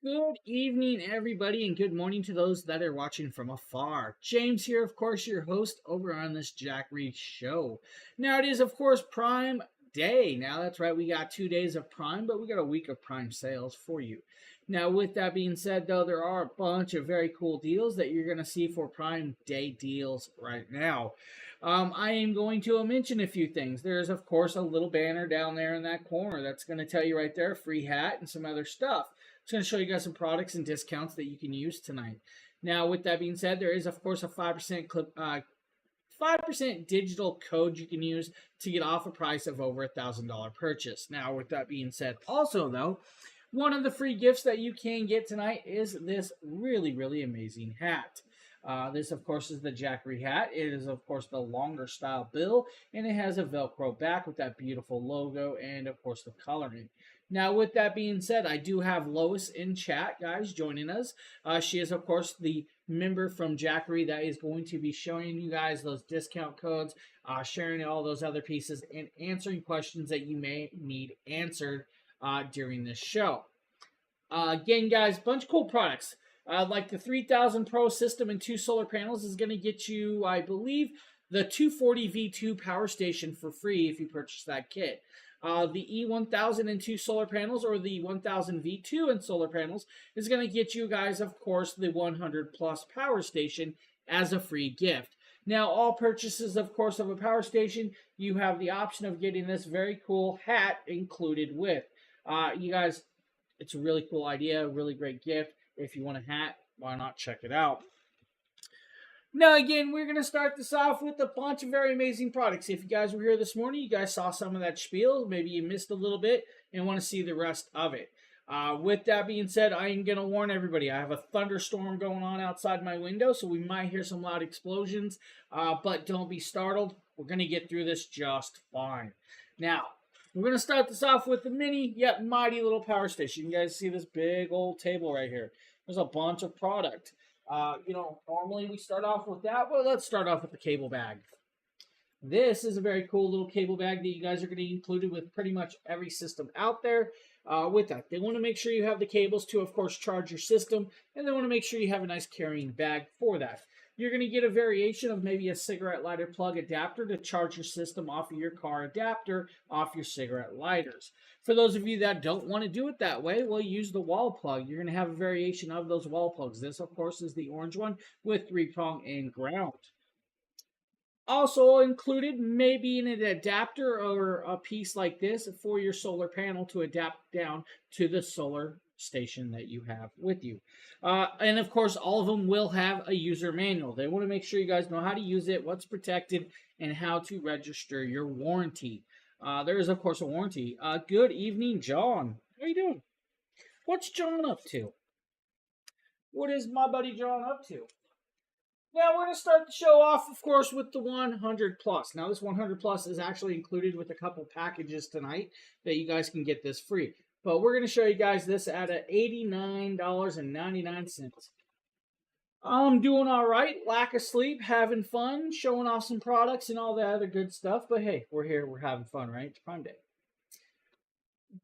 Good evening, everybody, and good morning to those that are watching from afar. James here, of course, your host over on this Jackery show. Now, it is, of course, Prime Day. Now, that's right, we got 2 days of Prime, but we got a week of Prime sales for you. Now, with that being said, though, there are a bunch of very cool deals that you're going to see for Prime Day deals right now. I am going to mention a few things. There's, of course, a little banner down there in that corner that's going to tell you right there, free hat and some other stuff. It's going to show you guys some products and discounts that you can use tonight. Now, with that being said, there is, of course, a 5% digital code you can use to get off a price of over $1,000 purchase. Now, with that being said, also, though, one of the free gifts that you can get tonight is this really, really amazing hat. This, of course, is the Jackery hat. It is, of course, the longer style bill, and it has a Velcro back with that beautiful logo and, of course, the coloring. Now, with that being said, I do have Lois in chat, guys, joining us. She is, of course, the member from Jackery that is going to be showing you guys those discount codes, sharing all those other pieces, and answering questions that you may need answered during this show. Again, guys, bunch of cool products. Like the 3000 Pro system and 2 solar panels is going to get you, I believe, the 240 V2 power station for free if you purchase that kit. The E1000 and 2 solar panels, or the 1000 V2 and solar panels, is going to get you guys, of course, the 100 plus power station as a free gift. Now, all purchases, of course, of a power station, you have the option of getting this very cool hat included with. You guys, it's a really cool idea, a really great gift. If you want a hat, why not check it out? Now, again, we're going to start this off with a bunch of very amazing products. If you guys were here this morning, you guys saw some of that spiel. Maybe you missed a little bit and want to see the rest of it. With that being said, I am going to warn everybody. I have a thunderstorm going on outside my window, so we might hear some loud explosions. But don't be startled. We're going to get through this just fine. Now, we're going to start this off with the mini yet mighty little power station. You guys see this big old table right here. There's a bunch of product. Normally we start off with that. Well, let's start off with the cable bag. This is a very cool little cable bag that you guys are going to include with pretty much every system out there. With that, they want to make sure you have the cables to, of course, charge your system, and they want to make sure you have a nice carrying bag for that. You're going to get a variation of maybe a cigarette lighter plug adapter to charge your system off of your car adapter off your cigarette lighters. For those of you that don't want to do it that way, well, use the wall plug. You're going to have a variation of those wall plugs. This, of course, is the orange one with 3-prong and ground. Also included maybe an adapter or a piece like this for your solar panel to adapt down to the solar station that you have with you. And of course, all of them will have a user manual. They want to make sure you guys know how to use it, what's protected, and how to register your warranty. There is, of course, a warranty. Good evening, John. How are you doing? What's John up to? What is my buddy John up to? Now, we're going to start the show off, of course, with the 100 Plus. Now, this 100 Plus is actually included with a couple packages tonight that you guys can get this free. But we're going to show you guys this at $89.99. I'm doing all right. Lack of sleep, having fun, showing off some products and all that other good stuff. But hey, we're here. We're having fun, right? It's Prime Day.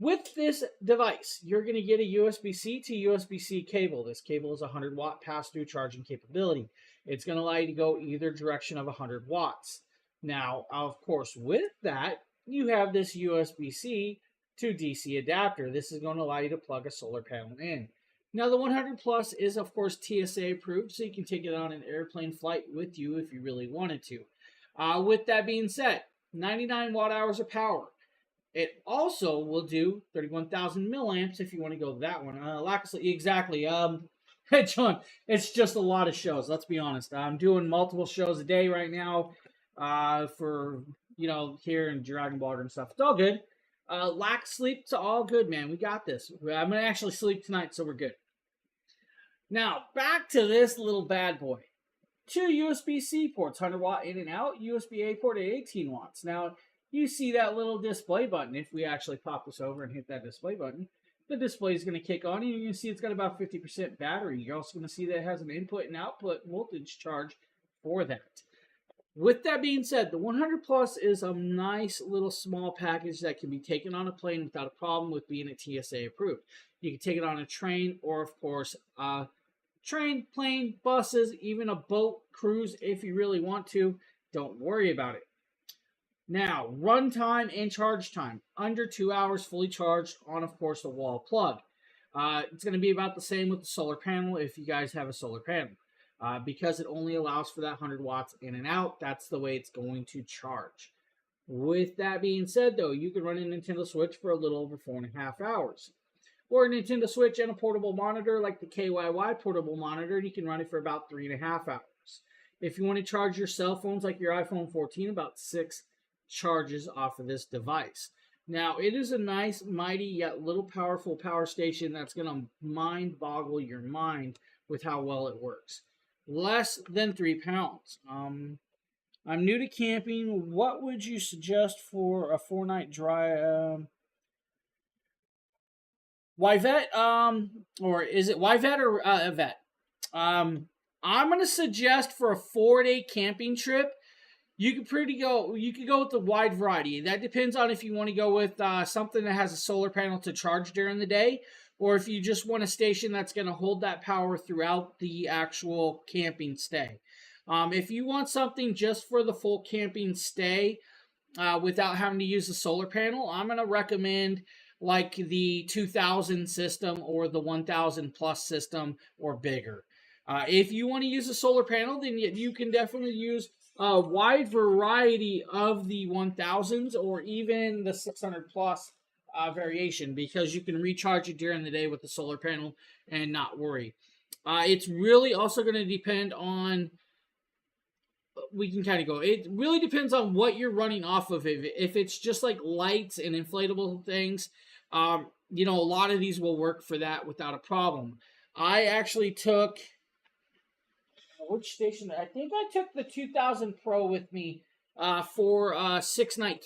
With this device, you're going to get a USB-C to USB-C cable. This cable is 100-watt pass-through charging capability. It's going to allow you to go either direction of 100 watts. Now, of course, with that, you have this USB-C to DC adapter. This is going to allow you to plug a solar panel in. Now, the 100 Plus is, of course, TSA approved, so you can take it on an airplane flight with you if you really wanted to. With that being said, 99 watt-hours of power. It also will do 31,000 milliamps if you want to go that one. Exactly. Hey, John, it's just a lot of shows. Let's be honest. I'm doing multiple shows a day right now for, here in Dragon Ball and stuff. It's all good. Lack of sleep, it's all good, man. We got this. I'm going to actually sleep tonight, so we're good. Now, back to this little bad boy. 2 USB-C ports, 100 watt in and out, USB-A port at 18 watts. Now, you see that little display button. If we actually pop this over and hit that display button, the display is going to kick on, and you're going to see it's got about 50% battery. You're also going to see that it has an input and output voltage charge for that. With that being said, the 100 Plus is a nice little small package that can be taken on a plane without a problem with being a TSA approved. You can take it on a train or, of course, train, plane, buses, even a boat cruise if you really want to. Don't worry about it. Now, run time and charge time. Under 2 hours fully charged on, of course, the wall plug. It's going to be about the same with the solar panel if you guys have a solar panel. Because it only allows for that 100 watts in and out, that's the way it's going to charge. With that being said, though, you can run a Nintendo Switch for a little over 4.5 hours. Or a Nintendo Switch and a portable monitor like the KYY portable monitor, you can run it for about 3.5 hours. If you want to charge your cell phones like your iPhone 14, about 6 charges off of this device. Now, it is a nice, mighty, yet little powerful power station that's going to mind boggle your mind with how well it works. Less than 3 pounds. I'm new to camping. What would you suggest for a 4-night drive? Yvet, or is it Yvet or Yvet? I'm gonna suggest for a 4-day camping trip, you could go with the wide variety. That depends on if you want to go with something that has a solar panel to charge during the day, or if you just want a station that's going to hold that power throughout the actual camping stay. If you want something just for the full camping stay without having to use the solar panel, I'm going to recommend like the 2000 system or the 1000 plus system or bigger. If you want to use a solar panel, then you can definitely use a wide variety of the 1000s or even the 600 plus variation, because you can recharge it during the day with the solar panel and not worry. It's really also going to depend on, we can kind of go, it really depends on what you're running off of. If it's just like lights and inflatable things, a lot of these will work for that without a problem. I actually took, which station? I think I took the 2000 Pro with me for a 6-night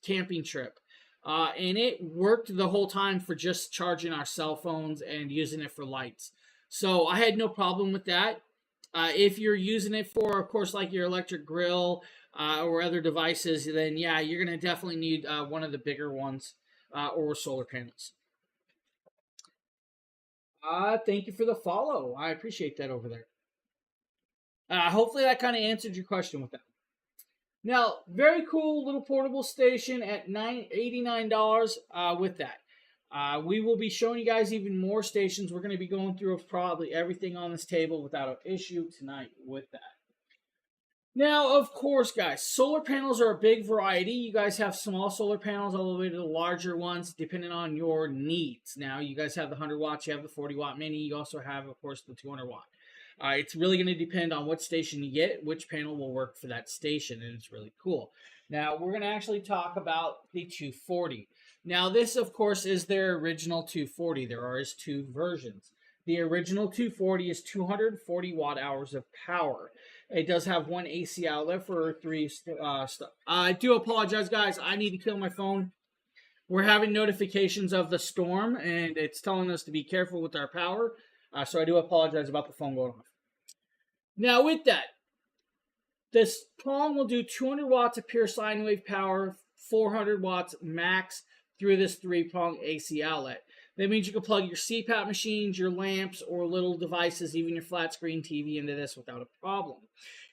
camping trip. And it worked the whole time for just charging our cell phones and using it for lights. So I had no problem with that. If you're using it for, of course, like your electric grill or other devices, then yeah, you're going to definitely need one of the bigger ones or solar panels. Thank you for the follow. I appreciate that over there. Hopefully that kind of answered your question with that. Now, very cool little portable station at $89 with that. We will be showing you guys even more stations. We're going to be going through probably everything on this table without an issue tonight with that. Now, of course, guys, solar panels are a big variety. You guys have small solar panels all the way to the larger ones, depending on your needs. Now, you guys have the 100 watts, you have the 40 watt mini, you also have, of course, the 200 watt. It's really going to depend on what station you get, which panel will work for that station, and it's really cool. Now, we're going to actually talk about the 240. Now, this, of course, is their original 240. There are 2 versions. The original 240 is 240 watt hours of power. It does have 1 AC outlet for 3 stuff. I do apologize, guys. I need to kill my phone. We're having notifications of the storm, and it's telling us to be careful with our power. So I do apologize about the phone going off. Now, with that, this prong will do 200 watts of pure sine wave power, 400 watts max through this 3-prong AC outlet. That means you can plug your CPAP machines, your lamps, or little devices, even your flat screen TV into this without a problem.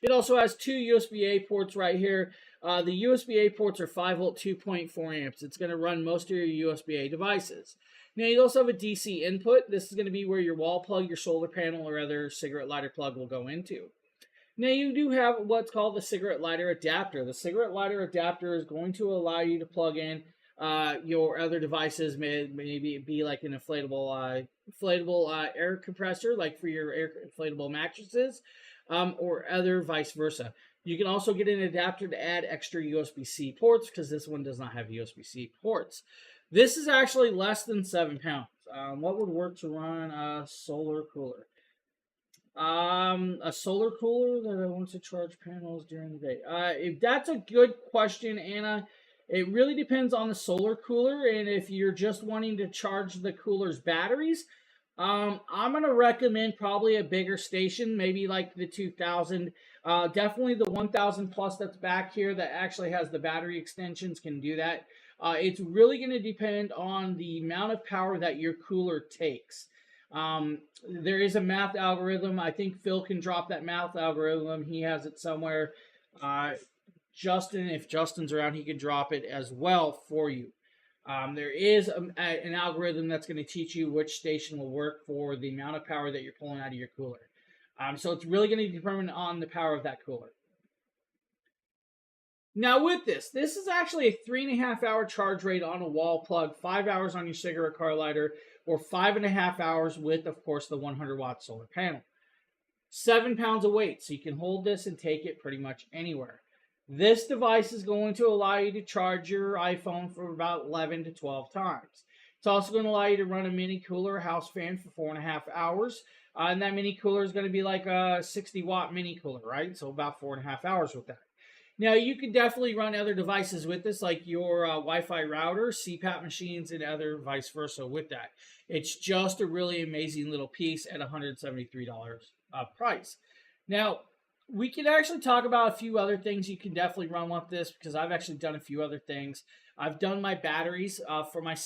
It also has 2 USB-A ports right here. The USB-A ports are 5 volt, 2.4 amps. It's going to run most of your USB-A devices. Now, you also have a DC input. This is going to be where your wall plug, your solar panel, or other cigarette lighter plug will go into. Now, you do have what's called the cigarette lighter adapter. The cigarette lighter adapter is going to allow you to plug in your other devices, maybe be like an inflatable air compressor, like for your inflatable mattresses, or other vice versa. You can also get an adapter to add extra USB-C ports, because this one does not have USB-C ports. This is actually less than 7 pounds. What would work to run a solar cooler? A solar cooler that wants to charge panels during the day. If that's a good question, Anna. It really depends on the solar cooler, and if you're just wanting to charge the cooler's batteries, I'm going to recommend probably a bigger station, maybe like the 2000 Definitely the 1000 plus that's back here that actually has the battery extensions can do that. It's really going to depend on the amount of power that your cooler takes. There is a math algorithm. I think Phil can drop that math algorithm. He has it somewhere. Justin, if Justin's around, he can drop it as well for you. There is an algorithm that's going to teach you which station will work for the amount of power that you're pulling out of your cooler. So it's really going to depend on the power of that cooler. Now with this is actually a 3.5 hour charge rate on a wall plug, 5 hours on your cigarette car lighter, or 5.5 hours with, of course, the 100 watt solar panel. 7 pounds of weight, so you can hold this and take it pretty much anywhere. This device is going to allow you to charge your iPhone for about 11 to 12 times. It's also going to allow you to run a mini cooler or house fan for 4.5 hours. And that mini cooler is going to be like a 60 watt mini cooler, right? So about 4.5 hours with that. Now, you can definitely run other devices with this, like your Wi-Fi router, CPAP machines, and other vice versa with that. It's just a really amazing little piece at $173 price. Now, we can actually talk about a few other things you can definitely run with this, because I've actually done a few other things. I've done my batteries for my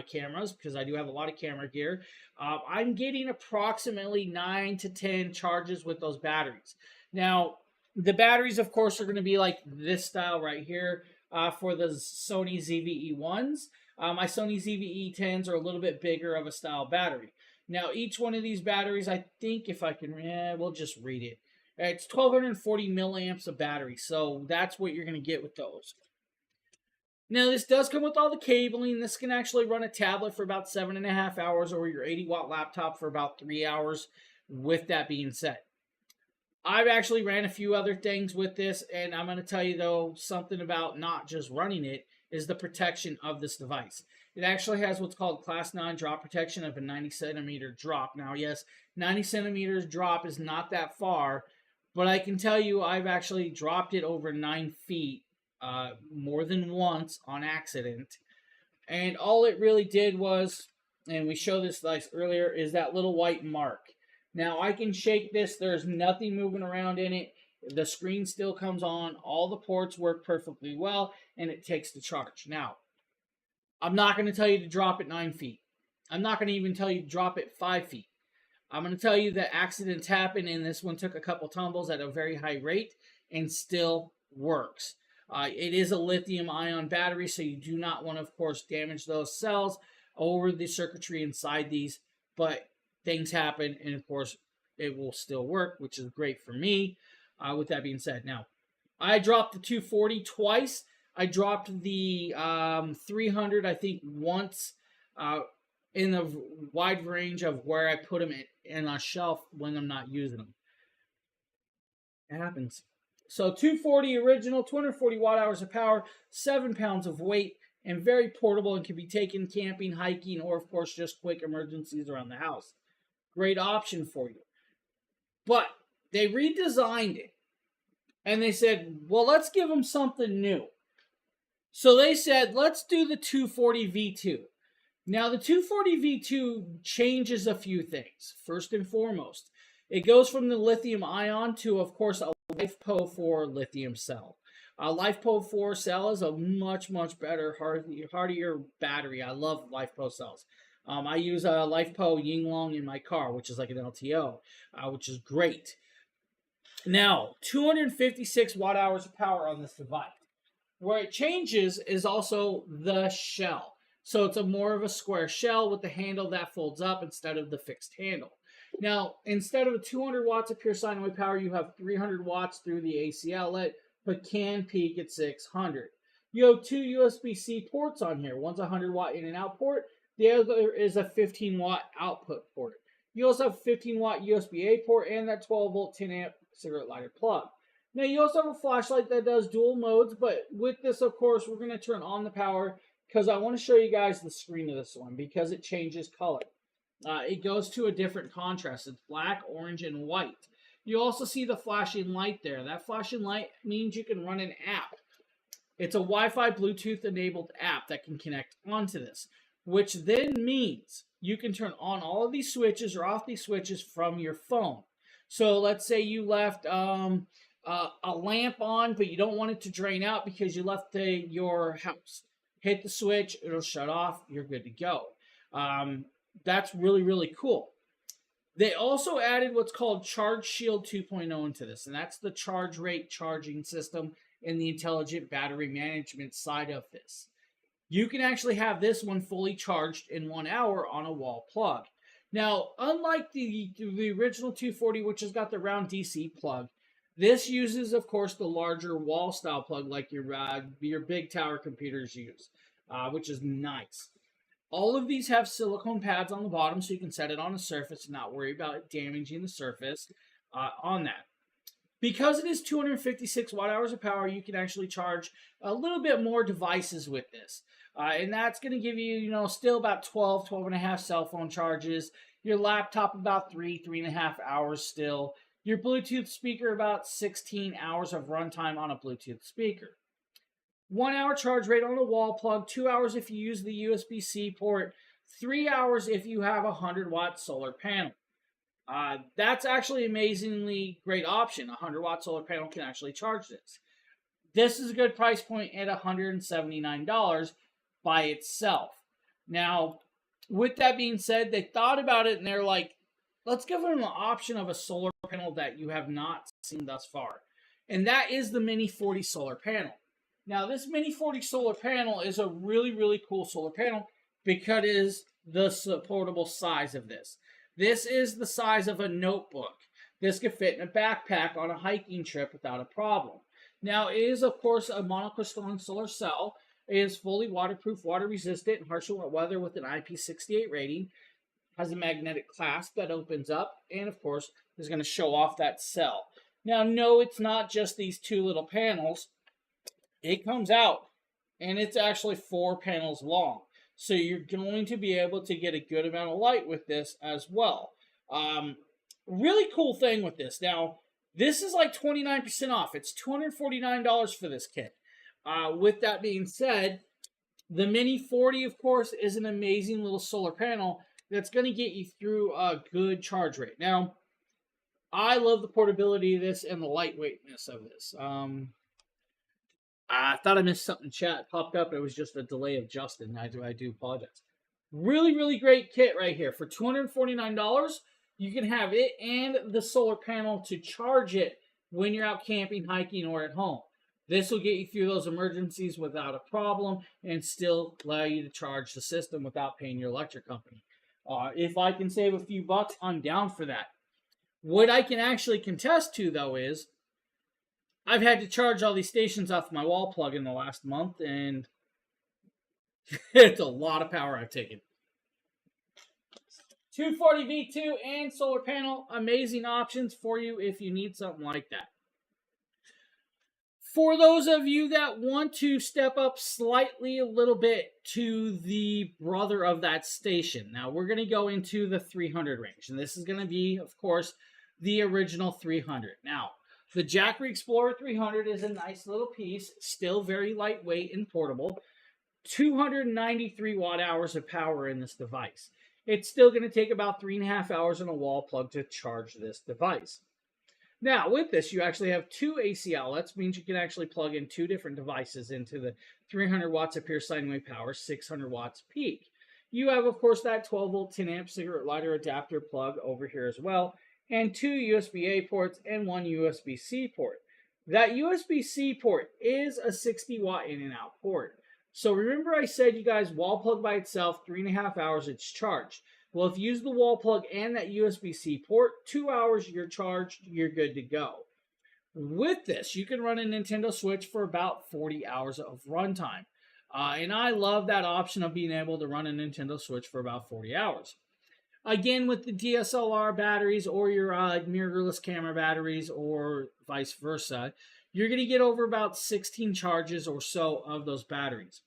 cameras, because I do have a lot of camera gear. I'm getting approximately 9 to 10 charges with those batteries. Now, the batteries, of course, are going to be like this style right here for the Sony ZVE1s. My Sony ZVE10s are a little bit bigger of a style battery. Now, each one of these batteries, I think if I can, we'll just read it. It's 1240 milliamps of battery, so that's what you're going to get with those. Now, this does come with all the cabling. This can actually run a tablet for about 7.5 hours or your 80 watt laptop for about 3 hours, with that being said. I've actually ran a few other things with this, and I'm going to tell you, though, something about not just running it is the protection of this device. It actually has what's called Class 9 drop protection of a 90 centimeter drop. Now, yes, 90 centimeters drop is not that far, but I can tell you I've actually dropped it over 9 feet more than once on accident. And all it really did was, and we showed this device earlier, is that little white mark. Now, I can shake this. There's nothing moving around in it. The screen still comes on. All the ports work perfectly well, and it takes the charge. Now, I'm not going to tell you to drop it 9 feet. I'm not going to even tell you to drop it 5 feet. I'm going to tell you that accidents happen, and this one took a couple tumbles at a very high rate and still works. It is a lithium-ion battery, so you do not want to, of course, damage those cells over the circuitry inside these, but things happen, and of course, it will still work, which is great for me. With that being said, now, I dropped the 240 twice. I dropped the 300, I think, once in a wide range of where I put them in a shelf when I'm not using them. It happens. So 240 original, 240 watt hours of power, 7 pounds of weight, and very portable and can be taken camping, hiking, or of course just quick emergencies around the house. Great option for you. But they redesigned it. And they said, well, let's give them something new. So they said, let's do the 240 V2. Now, the 240 V2 changes a few things. First and foremost, it goes from the lithium ion to, of course, a LiFePO4 lithium cell. A LiFePO4 cell is a much, much better, hardier battery. I love LiFePO cells. I use a LiFePO Yinglong in my car, which is like an LTO, which is great. Now, 256 watt hours of power on this device. Where it changes is also the shell. So it's more of a square shell with the handle that folds up instead of the fixed handle. Now, instead of 200 watts of pure sine wave power, you have 300 watts through the AC outlet, but can peak at 600. You have two USB-C ports on here. One's a 100 watt in and out port. The other is a 15 watt output port. You also have a 15 watt USB-A port and that 12 volt 10 amp cigarette lighter plug. Now, you also have a flashlight that does dual modes, but with this, of course, we're going to turn on the power because I want to show you guys the screen of this one because it changes color. It goes to a different contrast. It's black, orange, and white. You also see the flashing light there. That flashing light means you can run an app. It's a Wi-Fi Bluetooth-enabled app that can connect onto this, which then means you can turn on all of these switches or off these switches from your phone. So let's say you left a a lamp on, but you don't want it to drain out because you left your house. Hit the switch, it'll shut off, you're good to go. That's really, really cool. They also added what's called Charge Shield 2.0 into this, and that's the charge rate charging system and the intelligent battery management side of this. You can actually have this one fully charged in 1 hour on a wall plug. Now, unlike the original 240, which has got the round DC plug, this uses, of course, the larger wall style plug like your big tower computers use, which is nice. All of these have silicone pads on the bottom so you can set it on a surface and not worry about damaging the surface on that. Because it is 256 watt hours of power, you can actually charge a little bit more devices with this. And that's going to give you, still about 12 and a half cell phone charges. Your laptop about 3.5 hours still. Your Bluetooth speaker about 16 hours of runtime on a Bluetooth speaker. 1 hour charge rate on the wall plug, 2 hours if you use the USB-C port, 3 hours if you have a 100-watt solar panel. That's actually an amazingly great option. A 100-watt solar panel can actually charge this. This is a good price point at $179 by itself. Now, with that being said, they thought about it and they're like, let's give them the option of a solar panel that you have not seen thus far. And that is the Mini 40 solar panel. Now, this Mini 40 solar panel is a really, really cool solar panel because it is the supportable size of this. This is the size of a notebook. This could fit in a backpack on a hiking trip without a problem. Now, it is, of course, a monocrystalline solar cell. It is fully waterproof, water resistant, and harsh weather with an IP68 rating. Has a magnetic clasp that opens up, and of course, is going to show off that cell. Now, no, it's not just these two little panels. It comes out, and it's actually 4 panels long. So you're going to be able to get a good amount of light with this as well. Really cool thing with this. Now, this is like 29% off. It's $249 for this kit. With that being said, the Mini 40, of course, is an amazing little solar panel that's going to get you through a good charge rate. Now, I love the portability of this and the lightweightness of this. I thought I missed something in chat. Popped up. It was just a delay of Justin. I do apologize. Really, really great kit right here. For $249, you can have it and the solar panel to charge it when you're out camping, hiking, or at home. This will get you through those emergencies without a problem and still allow you to charge the system without paying your electric company. If I can save a few bucks, I'm down for that. What I can actually contest to, though, is I've had to charge all these stations off my wall plug in the last month, and it's a lot of power I've taken. 240 V2 and solar panel, amazing options for you if you need something like that. For those of you that want to step up slightly a little bit to the brother of that station, now we're going to go into the 300 range, and this is going to be, of course, the original 300. Now, the Jackery Explorer 300 is a nice little piece, still very lightweight and portable. 293 watt hours of power in this device. It's still going to take about 3.5 hours on a wall plug to charge this device. Now, with this, you actually have 2 AC outlets, means you can actually plug in 2 different devices into the 300 watts of pure sine wave power, 600 watts peak. You have, of course, that 12 volt 10 amp cigarette lighter adapter plug over here as well, and 2 USB-A ports and 1 USB-C port. That USB-C port is a 60 watt in and out port. So remember I said, you guys, wall plug by itself, 3.5 hours it's charged. Well, if you use the wall plug and that USB-C port, 2 hours you're charged, you're good to go. With this, you can run a Nintendo Switch for about 40 hours of runtime. And I love that option of being able to run a Nintendo Switch for about 40 hours. Again, with the DSLR batteries or your mirrorless camera batteries or vice versa, you're going to get over about 16 charges or so of those batteries.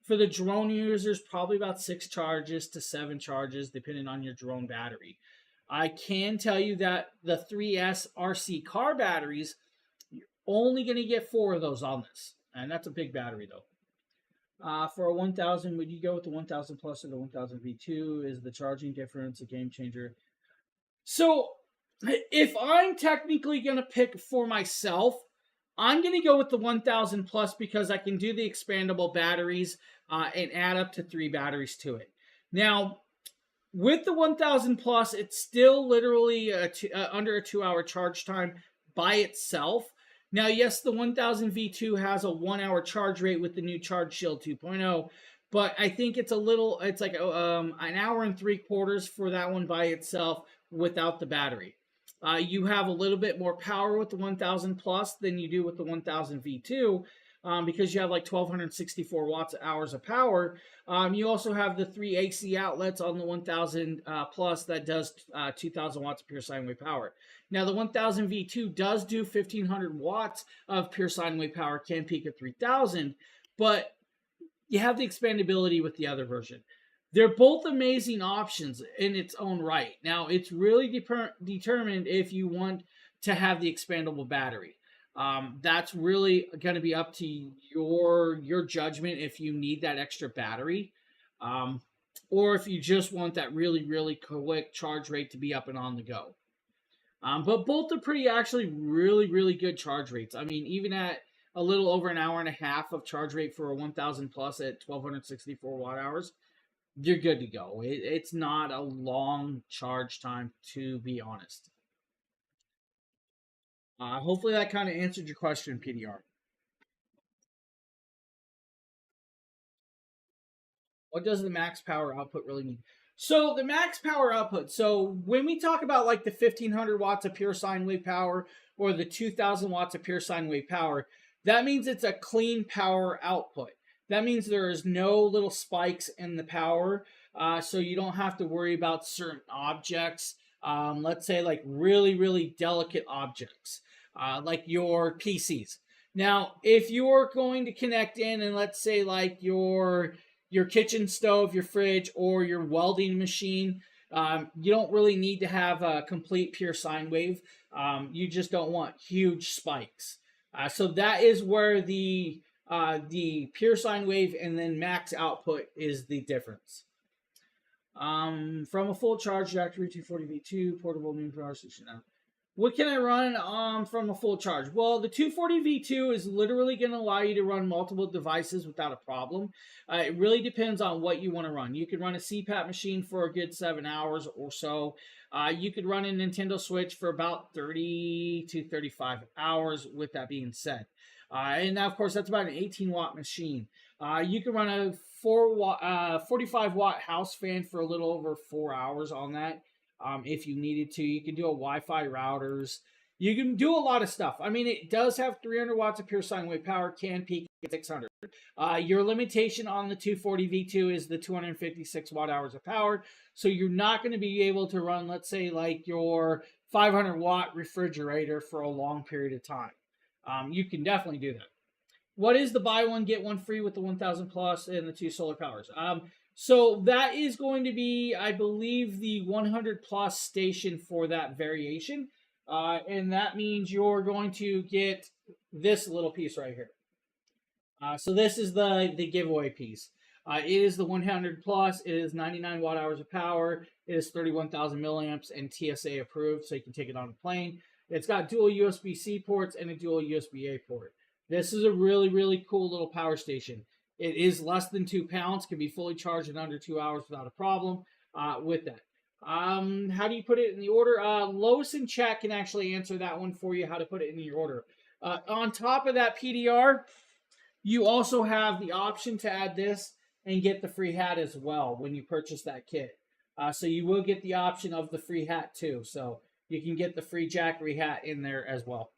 For the drone users, probably about 6 charges to 7 charges, depending on your drone battery. I can tell you that the 3S RC car batteries, you're only going to get 4 of those on this. And that's a big battery, though. For a 1000, would you go with the 1000 plus or the 1000 V2? Is the charging difference a game changer? So, if I'm technically going to pick for myself, I'm going to go with the 1000 plus because I can do the expandable batteries and add up to 3 batteries to it. Now, with the 1000 plus, it's still literally under a 2-hour charge time by itself. Now, yes, the 1000 V2 has a 1-hour charge rate with the new Charge Shield 2.0, but I think it's like an hour and 3/4 for that one by itself without the battery. You have a little bit more power with the 1000 plus than you do with the 1000 V2 because you have like 1264 watts hours of power. You also have the 3 AC outlets on the 1000 plus that does 2000 watts of pure sine wave power. Now the 1000 V2 does do 1500 watts of pure sine wave power, can peak at 3000, but you have the expandability with the other version. They're both amazing options in its own right. Now, it's really determined if you want to have the expandable battery. That's really going to be up to your judgment if you need that extra battery, or if you just want that really quick charge rate to be up and on the go. But both are actually really good charge rates. I mean, even at a little over an hour and a half of charge rate for a 1000 plus at 1264 watt hours, you're good to go. It's not a long charge time, to be honest. Hopefully that kind of answered your question, PDR. What does the max power output really mean? So the max power output. So when we talk about like the 1500 watts of pure sine wave power or the 2000 watts of pure sine wave power, that means it's a clean power output. That means there is no little spikes in the power, so you don't have to worry about certain objects. Let's say like really delicate objects, like your PCs. Now, if you're going to connect in and let's say like your kitchen stove, your fridge, or your welding machine, you don't really need to have a complete pure sine wave. You just don't want huge spikes. So that is where the pure sine wave and then max output is the difference. From a full charge, Jackery 240V2 portable mean power station. What can I run from a full charge? Well, the 240V2 is literally going to allow you to run multiple devices without a problem. It really depends on what you want to run. You could run a CPAP machine for a good 7 hours or so. You could run a Nintendo Switch for about 30 to 35 hours, with that being said. And now, of course, that's about an 18-watt machine. You can run a 45-watt house fan for a little over 4 hours on that. If you needed to, you can do a Wi-Fi routers. You can do a lot of stuff. I mean, it does have 300 watts of pure sine wave power, can peak at 600. Your limitation on the 240V2 is the 256 watt hours of power. So you're not going to be able to run, let's say, like your 500 watt refrigerator for a long period of time. You can definitely do that. What is the buy one, get one free with the 1000 plus and the 2 solar powers? So that is going to be, I believe, the 100 plus station for that variation. And that means you're going to get this little piece right here. So this is the giveaway piece. It is the 100 plus. It is 99 watt hours of power. It is 31,000 milliamps and TSA approved, so you can take it on a plane. It's got dual USB-C ports and a dual USB-A port. This is a really cool little power station. It is less than 2 pounds, can be fully charged in under 2 hours without a problem with that. How do you put it in the order? Lois in chat can actually answer that one for you, how to put it in your order. On top of that PDR, you also have the option to add this and get the free hat as well when you purchase that kit. So you will get the option of the free hat too. So you can get the free Jackery hat in there as well.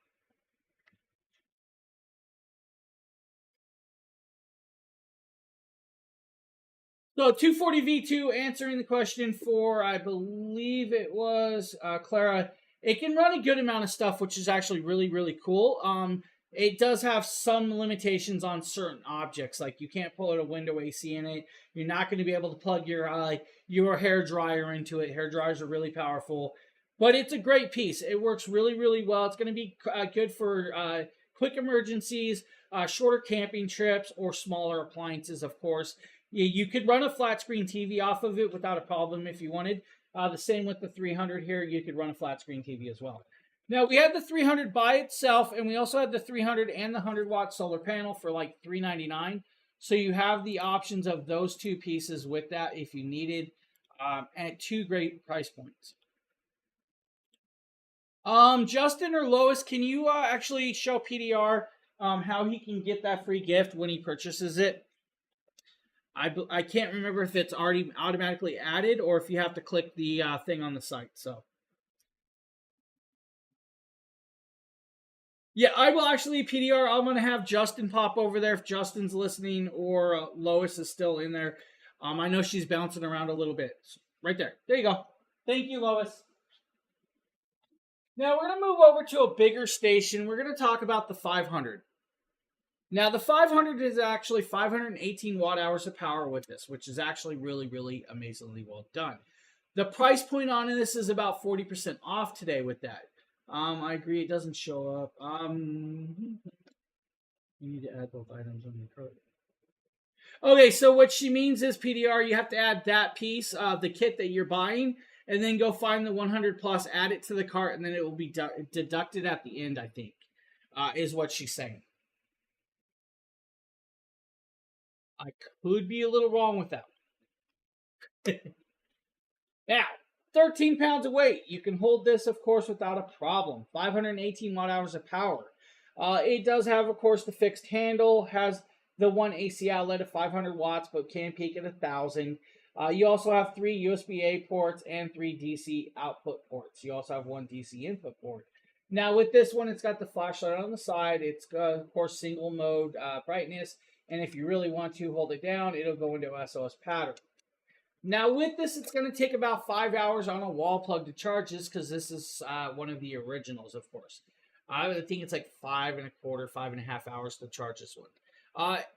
So 240V2, answering the question for, I believe it was Clara, it can run a good amount of stuff, which is actually really cool. It does have some limitations on certain objects, like you can't pull out a window AC in it. You're not going to be able to plug your hair dryer into it. Hair dryers are really powerful, but it's a great piece. It works really well. It's going to be good for quick emergencies, shorter camping trips, or smaller appliances, of course. You could run a flat screen TV off of it without a problem if you wanted. The same with the 300 here. You could run a flat screen TV as well. Now we had the 300 by itself, and we also had the 300 and the 100-watt solar panel for like $399. So you have the options of those two pieces with that if you needed, at two great price points. Justin or Lois, can you actually show PDR how he can get that free gift when he purchases it? I can't remember if it's already automatically added or if you have to click the thing on the site. So yeah, I will actually PDR. I'm gonna have Justin pop over there if Justin's listening or Lois is still in there. I know she's bouncing around a little bit. Right there. There you go. Thank you, Lois. Now we're gonna move over to a bigger station. We're gonna talk about the 500. Now the 500 is actually 518 watt hours of power with this, which is actually really, really amazingly well done. The price point on this is about 40% off today with that. I agree. It doesn't show up. You need to add both items on your cart. Okay, so what she means is PDR, you have to add that piece of the kit that you're buying, and then go find the 100 plus, add it to the cart, and then it will be deducted at the end, I think, is what she's saying. I could be a little wrong with that. Now, 13 pounds of weight. You can hold this, of course, without a problem. 518 watt hours of power. It does have, of course, the fixed handle, has the one AC outlet of 500 watts, but can peak at 1,000. You also have 3 USB-A ports and 3 DC output ports. You also have 1 DC input port. Now, with this one, it's got the flashlight on the side. It's got, of course, single mode brightness. And if you really want to hold it down, it'll go into SOS pattern. Now, with this, it's going to take about 5 hours on a wall plug to charge this because this is one of the originals, of course. I think it's like 5.25, 5.5 hours to charge this one.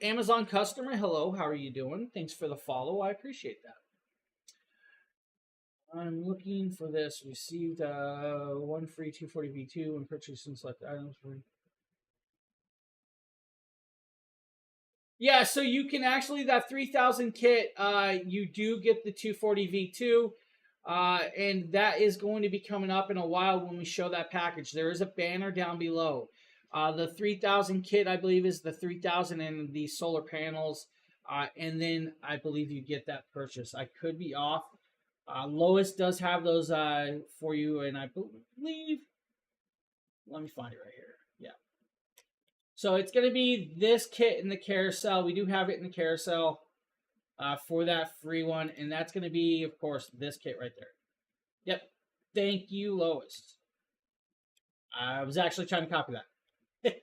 Amazon customer, hello, how are you doing? Thanks for the follow. I appreciate that. I'm looking for this. Received 1 free 240V2 and purchasing select items. Yeah, so you can actually, that 3000 kit, you do get the 240V2, and that is going to be coming up in a while when we show that package. There is a banner down below. The 3000 kit, I believe, is the 3000 and the solar panels, and then I believe you get that purchase. I could be off. Lois does have those for you, and I believe, let me find it right here. Yeah. So it's going to be this kit in the carousel. We do have it in the carousel for that free one. And that's going to be, of course, this kit right there. Yep. Thank you, Lois. I was actually trying to copy that.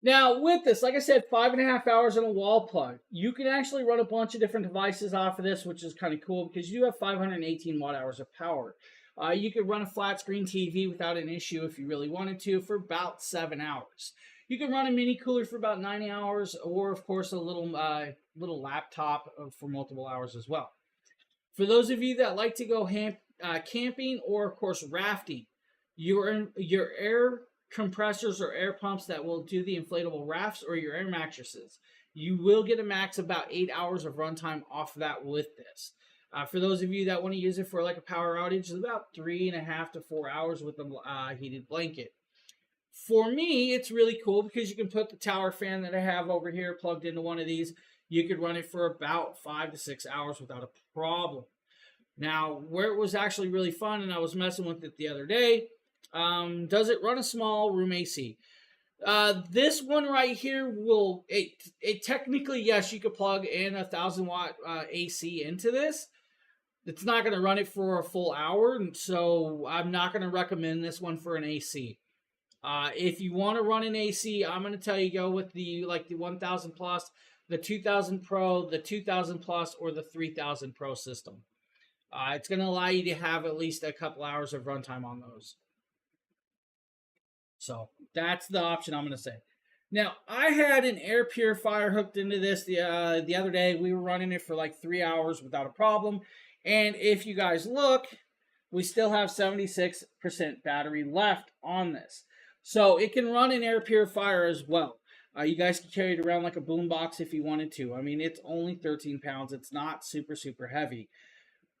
Now, with this, like I said, 5.5 hours on a wall plug. You can actually run a bunch of different devices off of this, which is kind of cool because you do have 518 watt hours of power. You could run a flat screen TV without an issue if you really wanted to for about 7 hours. You can run a mini cooler for about 9 hours, or of course a little laptop for multiple hours as well. For those of you that like to go camping or of course rafting, your air compressors or air pumps that will do the inflatable rafts or your air mattresses, you will get a max about 8 hours of runtime off of that with this. For those of you that want to use it for like a power outage, it's about 3.5 to 4 hours with a heated blanket. For me, it's really cool because you can put the tower fan that I have over here plugged into one of these. You could run it for about 5 to 6 hours without a problem. Now, where it was actually really fun, and I was messing with it the other day, does it run a small room AC? This one right here will, it technically, yes, you could plug in a 1,000 watt AC into this. It's not going to run it for a full hour, and so I'm not going to recommend this one for an AC. If you want to run an AC, I'm going to tell you go with the 1000 plus, the 2000 Pro, the 2000 plus, or the 3000 Pro system. It's going to allow you to have at least a couple hours of runtime on those. So that's the option I'm going to say. Now, I had an air purifier hooked into this the other day. We were running it for like 3 hours without a problem. And if you guys look, we still have 76% battery left on this. So it can run an air purifier as well. You guys can carry it around like a boombox if you wanted to. I mean, it's only 13 pounds. It's not super, super heavy.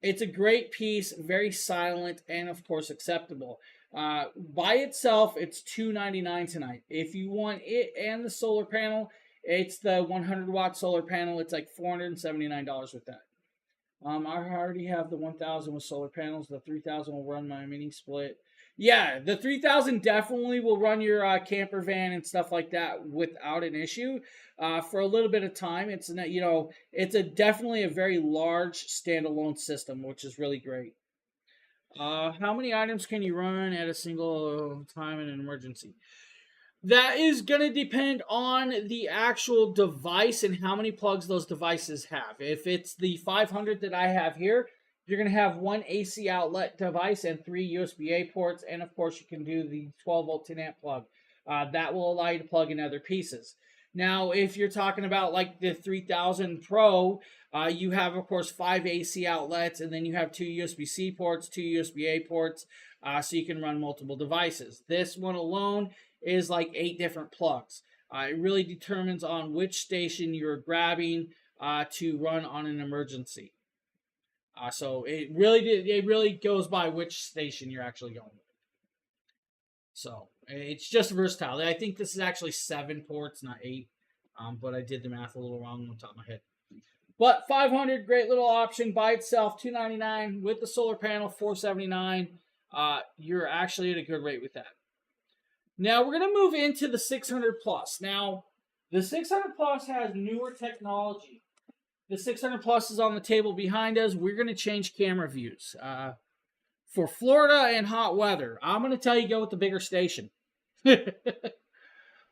It's a great piece, very silent, and of course acceptable. By itself, it's $299 tonight. If you want it and the solar panel, it's the 100-watt solar panel. It's like $479 with that. I already have the 1000 with solar panels. The 3000 will run my mini split. Yeah, the 3000 definitely will run your camper van and stuff like that without an issue for a little bit of time. It's not, it's definitely a very large standalone system, which is really great. How many items can you run at a single time in an emergency? That is going to depend on the actual device and how many plugs those devices have. If it's the 500 that I have here, you're going to have one AC outlet device and 3 USB-A ports. And of course, you can do the 12-volt 10-amp plug. That will allow you to plug in other pieces. Now, if you're talking about like the 3000 Pro, you have, of course, 5 AC outlets, and then you have 2 USB-C ports, 2 USB-A ports, so you can run multiple devices. This one alone is like 8 different plugs. It really determines on which station you're grabbing to run on an emergency. So it really goes by which station you're actually going with. So it's just versatile. I think this is actually 7 ports, not 8. But I did the math a little wrong on the top of my head. But 500, great little option by itself, $299 with the solar panel, $479. You're actually at a good rate with that. Now we're going to move into the 600 Plus. Now, the 600 Plus has newer technology. The 600 Plus is on the table behind us. We're going to change camera views. For Florida and hot weather, I'm going to tell you go with the bigger station.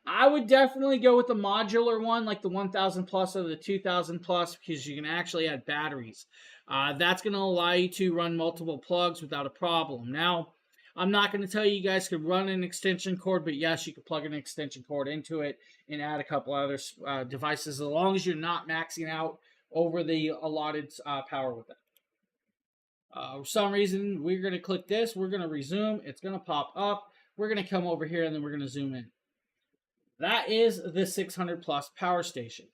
I would definitely go with the modular one, like the 1000 Plus or the 2000 Plus, because you can actually add batteries. That's going to allow you to run multiple plugs without a problem. Now, I'm not going to tell you guys could run an extension cord, but yes, you could plug an extension cord into it and add a couple other devices, as long as you're not maxing out over the allotted power with it. For some reason, we're going to click this. We're going to resume. It's going to pop up. We're going to come over here, and then we're going to zoom in. That is the 600 Plus power station.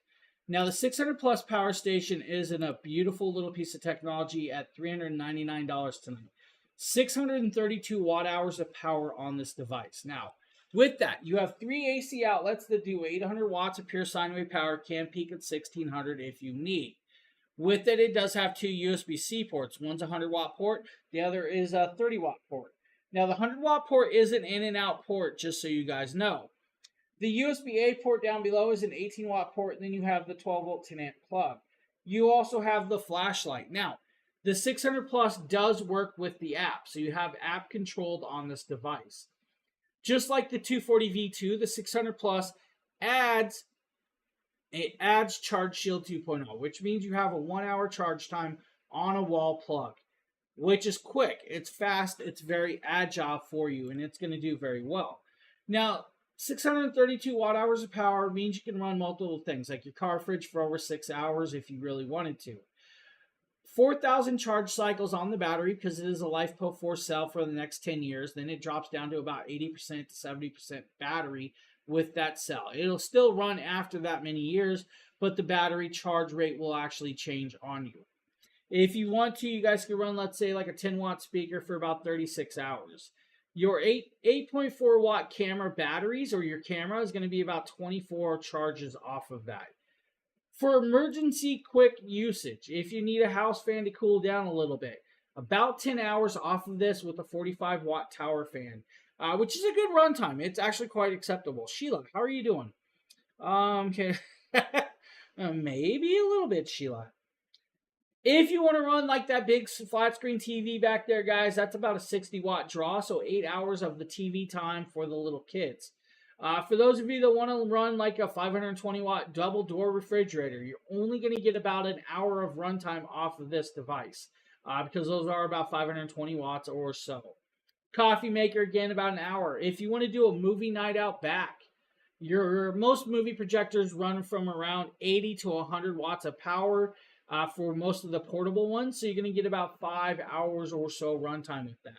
Now, the 600 Plus power station is in a beautiful little piece of technology at $399 tonight. 632 watt hours of power on this device. Now, with that, you have 3 AC outlets that do 800 watts of pure sine wave power, can peak at 1600 if you need. With it, it does have 2 USB-C ports. One's a 100-watt port. The other is a 30-watt port. Now, the 100-watt port is an in and out port, just so you guys know. The USB-A port down below is an 18-watt port, and then you have the 12-volt 10-amp plug. You also have the flashlight. Now, the 600 Plus does work with the app, so you have app controlled on this device. Just like the 240 V2, the 600 Plus adds Charge Shield 2.0, which means you have a 1-hour charge time on a wall plug, which is quick, it's fast, it's very agile for you, and it's going to do very well. Now, 632 watt hours of power means you can run multiple things, like your car fridge for over 6 hours if you really wanted to. 4,000 charge cycles on the battery, because it is a LiFePO 4 cell for the next 10 years. Then it drops down to about 80% to 70% battery with that cell. It'll still run after that many years, but the battery charge rate will actually change on you. If you want to, you guys can run, let's say, like a 10-watt speaker for about 36 hours. Your 8.4 watt camera batteries, or your camera, is going to be about 24 charges off of that. For emergency quick usage, if you need a house fan to cool down a little bit, about 10 hours off of this with a 45 watt tower fan, which is a good runtime. It's actually quite acceptable. Sheila, how are you doing? Okay. Maybe a little bit, Sheila. If you want to run like that big flat screen TV back there, guys, that's about a 60 watt draw, so 8 hours of the TV time for the little kids. For those of you that want to run like a 520 watt double door refrigerator, you're only going to get about an hour of runtime off of this device, because those are about 520 watts or so. Coffee maker, again, about an hour. If you want to do a movie night out back, most movie projectors run from around 80 to 100 watts of power for most of the portable ones, so you're going to get about 5 hours or so runtime with that.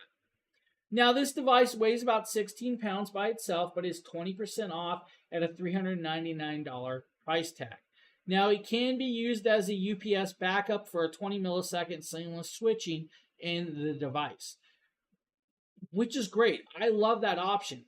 Now, this device weighs about 16 pounds by itself, but is 20% off at a $399 price tag. Now, it can be used as a UPS backup for a 20 millisecond seamless switching in the device, which is great. I love that option.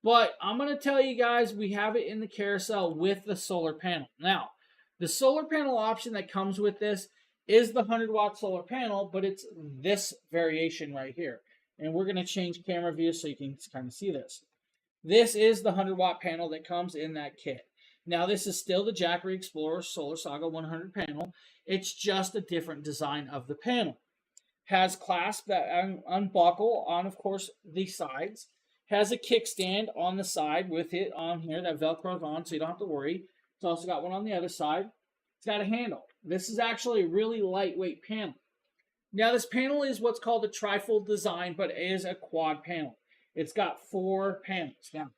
But I'm going to tell you guys, we have it in the carousel with the solar panel. Now, the solar panel option that comes with this is the 100-watt solar panel, but it's this variation right here. And we're going to change camera view so you can kind of see this. This is the 100-watt panel that comes in that kit. Now, this is still the Jackery Explorer Solar Saga 100 panel. It's just a different design of the panel. Has clasps that unbuckle on, of course, the sides. Has a kickstand on the side with it on here that Velcros on, so you don't have to worry. It's also got one on the other side. It's got a handle. This is actually a really lightweight panel. Now, this panel is what's called a trifold design, but it is a quad panel. It's got 4 panels. Now,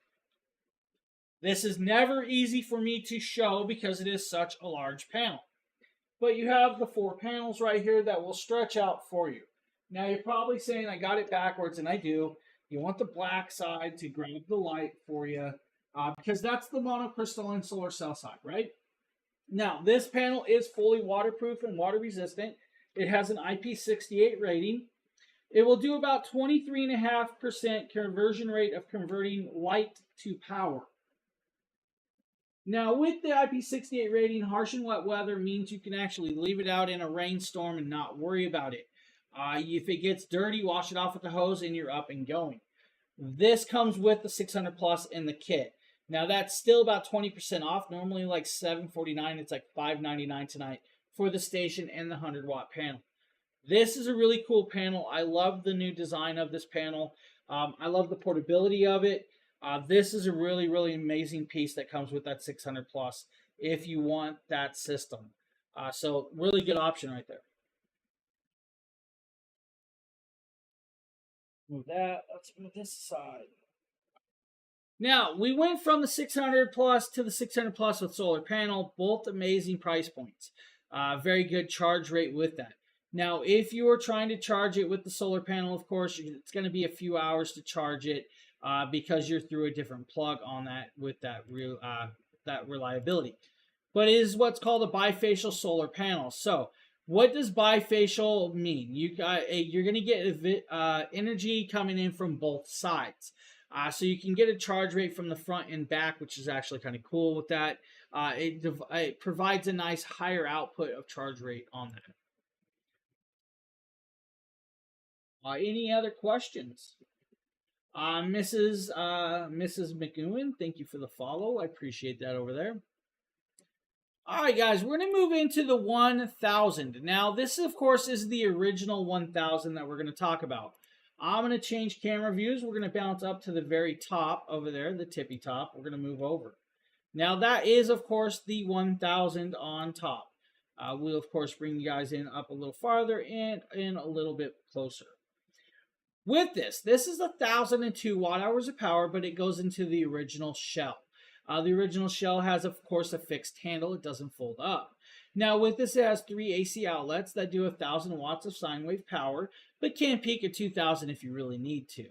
this is never easy for me to show because it is such a large panel. But you have the 4 panels right here that will stretch out for you. Now, you're probably saying I got it backwards, and I do. You want the black side to grab the light for you because that's the monocrystalline solar cell side, right? Now, this panel is fully waterproof and water resistant. It has an IP68 rating. It will do about 23.5% conversion rate of converting light to power. Now, with the IP68 rating, harsh and wet weather means you can actually leave it out in a rainstorm and not worry about it. If it gets dirty, wash it off with the hose and you're up and going. This comes with the 600 plus in the kit. Now, that's still about 20% off. Normally like $749. It's like $599 tonight for the station and the 100-watt panel. This is a really cool panel. I love the new design of this panel. I love the portability of it. This is a really, really amazing piece that comes with that 600 plus if you want that system. So really good option right there. Move that. Let's move this aside. Now, we went from the 600 plus to the 600 plus with solar panel. Both amazing price points. Very good charge rate with that. Now, if you are trying to charge it with the solar panel, of course, it's going to be a few hours to charge it because you're through a different plug on that with that reliability. But it is what's called a bifacial solar panel. So, what does bifacial mean? You're going to get energy coming in from both sides. So you can get a charge rate from the front and back, which is actually kind of cool with that. It provides a nice higher output of charge rate on that. Any other questions? Mrs. McEwen, thank you for the follow. I appreciate that over there. All right, guys, we're going to move into the 1000. Now, this, of course, is the original 1000 that we're going to talk about. I'm going to change camera views. We're going to bounce up to the very top over there, the tippy top. We're going to move over. Now, that is, of course, the 1000 on top. We'll, of course, bring you guys in up a little farther and in a little bit closer. With this is 1,002 watt-hours of power, but it goes into the original shell. The original shell has, of course, a fixed handle. It doesn't fold up. Now, with this, it has 3 AC outlets that do 1,000 watts of sine wave power, but can peak at 2,000 if you really need to.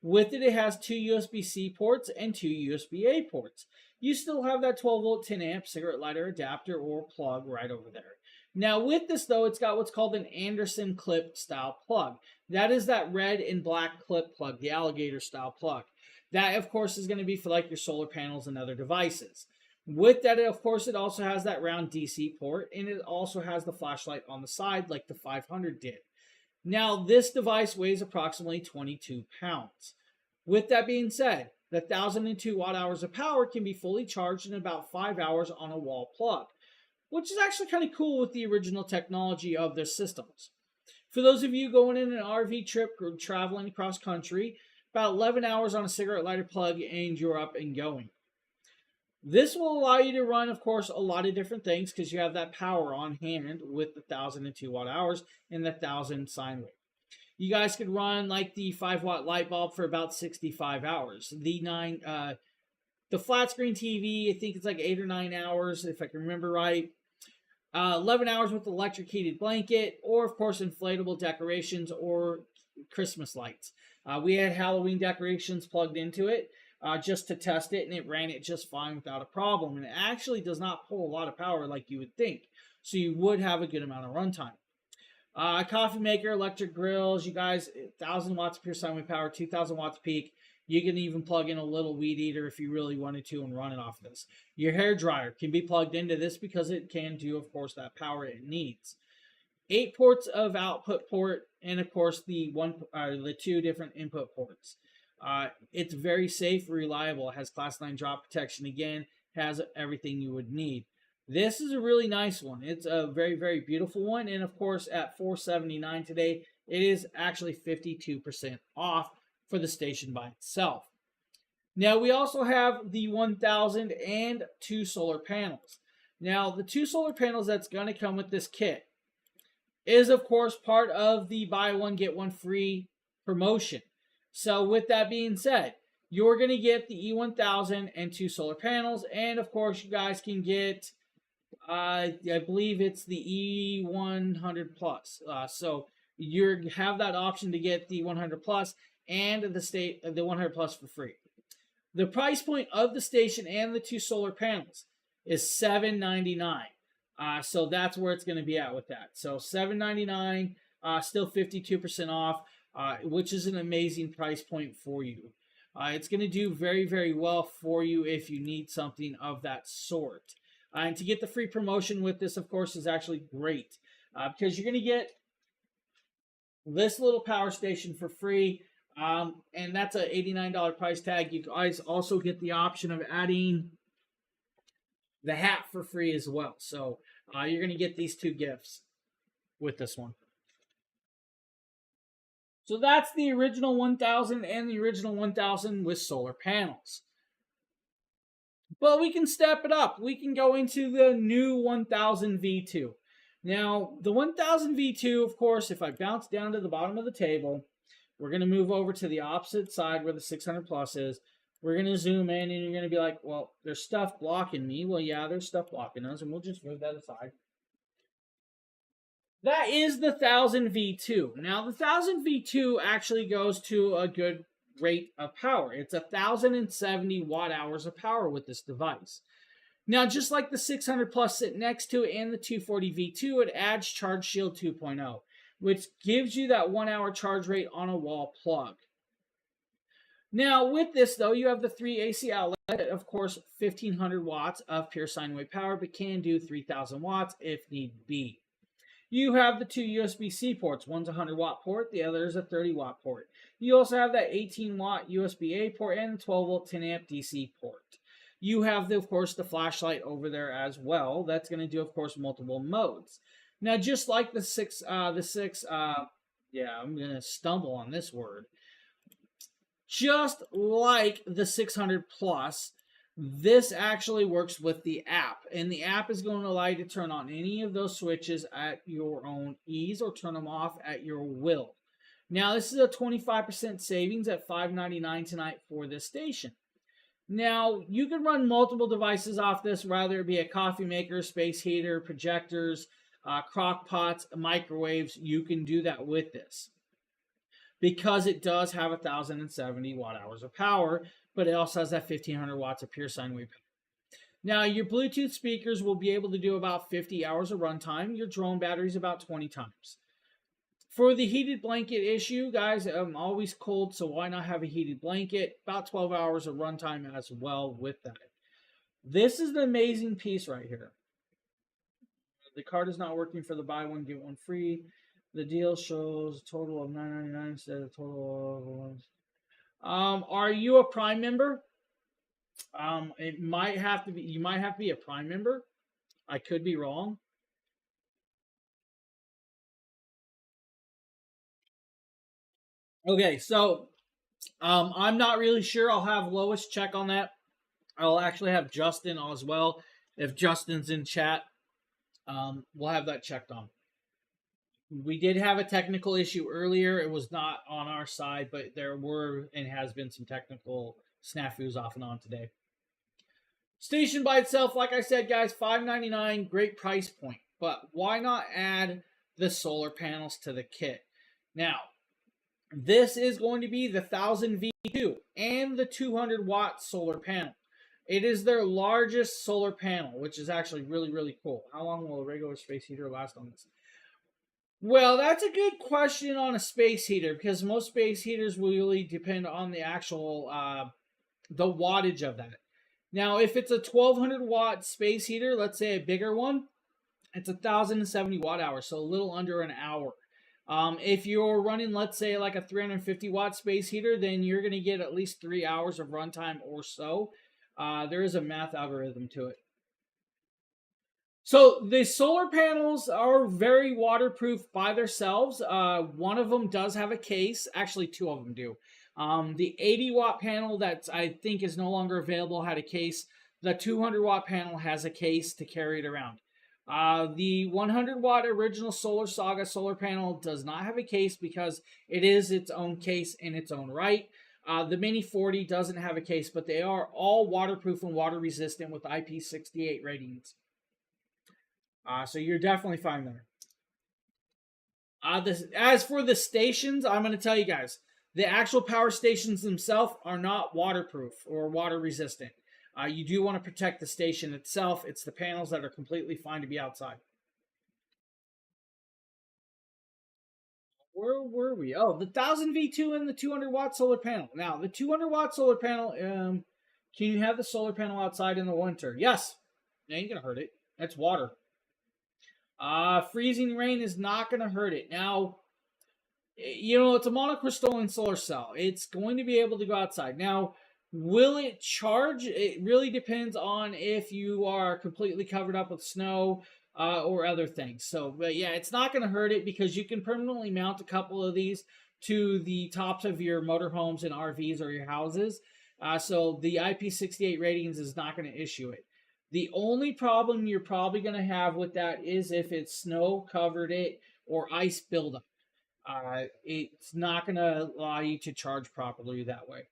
With it, it has 2 USB-C ports and 2 USB-A ports. You still have that 12-volt 10-amp cigarette lighter adapter or plug right over there. Now, with this, though, it's got what's called an Anderson clip style plug. That is that red and black clip plug, the alligator style plug. That, of course, is going to be for like your solar panels and other devices. With that, of course, it also has that round DC port, and it also has the flashlight on the side like the 500 did. Now, this device weighs approximately 22 pounds. With that being said, the 1,002 watt-hours of power can be fully charged in about 5 hours on a wall plug, which is actually kind of cool with the original technology of their systems. For those of you going in an RV trip or traveling across country, about 11 hours on a cigarette lighter plug and you're up and going. This will allow you to run, of course, a lot of different things because you have that power on hand with the 1,002 watt-hours and the 1,000 sine wave. You guys could run like the 5-watt light bulb for about 65 hours. The flat screen TV, I think it's like 8 or 9 hours, if I can remember right. 11 hours with electric heated blanket, or of course inflatable decorations or Christmas lights. We had Halloween decorations plugged into it. just to test it, and it ran it just fine without a problem. And it actually does not pull a lot of power like you would think, so you would have a good amount of runtime. Coffee maker, electric grills, you guys, 1,000 watts pure sine wave power, 2,000 watts peak. You can even plug in a little weed eater if you really wanted to and run it off of this. Your hair dryer can be plugged into this because it can do, of course, that power it needs. 8 ports of output port, and of course the 2 different input ports. It's very safe, reliable. It has class 9 drop protection. Again, has everything you would need. This is a really nice one. It's a very, very beautiful one. And of course, at $479 today, it is actually 52% off for the station by itself. Now, we also have the 1,000 and 2 solar panels. Now, the 2 solar panels that's going to come with this kit is, of course, part of the buy one, get one free promotion. So with that being said, you're going to get the E1000 and 2 solar panels. And, of course, you guys can get, I believe it's the E100 Plus. So you have that option to get the 100 Plus and the 100 Plus for free. The price point of the station and the 2 solar panels is $799. So that's where it's going to be at with that. So $799, still 52% off, which is an amazing price point for you. It's going to do very, very well for you if you need something of that sort. And to get the free promotion with this, of course, is actually great because you're going to get this little power station for free. And that's an $89 price tag. You guys also get the option of adding the hat for free as well. So you're going to get these 2 gifts with this one. So that's the original 1,000 and the original 1,000 with solar panels. But we can step it up. We can go into the new 1,000 V2. Now, the 1,000 V2, of course, if I bounce down to the bottom of the table, we're going to move over to the opposite side where the 600 Plus is. We're going to zoom in, and you're going to be like, well, there's stuff blocking me. Well, yeah, there's stuff blocking us, and we'll just move that aside. That is the 1,000 V2. Now, the 1,000 V2 actually goes to a good rate of power. It's 1,070 watt-hours of power with this device. Now, just like the 600 Plus sit next to it and the 240 V2, it adds Charge Shield 2.0, which gives you that 1-hour charge rate on a wall plug. Now, with this, though, you have the 3 AC outlets, of course, 1,500 watts of pure sine wave power, but can do 3,000 watts if need be. You have the 2 USB-C ports. One's a 100-watt port, the other is a 30-watt port. You also have that 18-watt USB-A port and the 12-volt 10-amp DC port. You have, of course, the flashlight over there as well. That's going to do, of course, multiple modes. Now, just like I'm going to stumble on this word. Just like the 600 Plus, this actually works with the app. And the app is going to allow you to turn on any of those switches at your own ease or turn them off at your will. Now, this is a 25% savings at $5.99 tonight for this station. Now, you can run multiple devices off this, whether it be a coffee maker, space heater, projectors, crock pots, microwaves. You can do that with this, because it does have 1,070 watt-hours of power, but it also has that 1,500 watts of pure sine wave power. Now, your Bluetooth speakers will be able to do about 50 hours of runtime. Your drone batteries about 20 times. For the heated blanket issue, guys, I'm always cold, so why not have a heated blanket? About 12 hours of runtime as well with that. This is an amazing piece right here. The card is not working for the buy one, get one free. The deal shows a total of $9.99 instead of a total of are you a Prime member? It might have to be. You might have to be a Prime member. I could be wrong. Okay, so I'm not really sure. I'll have Lois check on that. I'll actually have Justin as well. If Justin's in chat, we'll have that checked on. We did have a technical issue earlier. It was not on our side, but there were and has been some technical snafus off and on today. Station by itself, like I said, guys, $5.99, great price point. But why not add the solar panels to the kit? Now, This is going to be the 1000 V2 and the 200-watt solar panel. It is their largest solar panel, which is actually really, really cool. How long will a regular space heater last on this? Well, that's a good question on a space heater because most space heaters will really depend on the actual the wattage of that. Now, if it's a 1200-watt space heater, let's say a bigger one, it's 1070 watt hours, so a little under an hour. If you're running, let's say, like a 350-watt space heater, then you're going to get at least 3 hours of runtime or so. There is a math algorithm to it. So the solar panels are very waterproof by themselves. One of them does have a case. Actually, two of them do. The 80-watt panel that I think is no longer available had a case. The 200-watt panel has a case to carry it around. The 100-watt original Solar Saga solar panel does not have a case because it is its own case in its own right. The Mini 40 doesn't have a case, but they are all waterproof and water resistant with IP68 ratings. So you're definitely fine there. As for the stations, I'm going to tell you guys, the actual power stations themselves are not waterproof or water resistant. You do want to protect the station itself. It's the panels that are completely fine to be outside. Where were we? Oh, the 1000 V2 and the 200-watt solar panel. Now, the 200-watt solar panel, can you have the solar panel outside in the winter? Yes. It ain't going to hurt it. That's water. Freezing rain is not going to hurt it. Now, you know, it's a monocrystalline solar cell. It's going to be able to go outside. Now, will it charge? It really depends on if you are completely covered up with snow or other things. So, but yeah, it's not going to hurt it because you can permanently mount a couple of these to the tops of your motorhomes and RVs or your houses. So the IP68 ratings is not going to issue it. The only problem you're probably going to have with that is if it's snow covered it or ice buildup. It's not going to allow you to charge properly that way.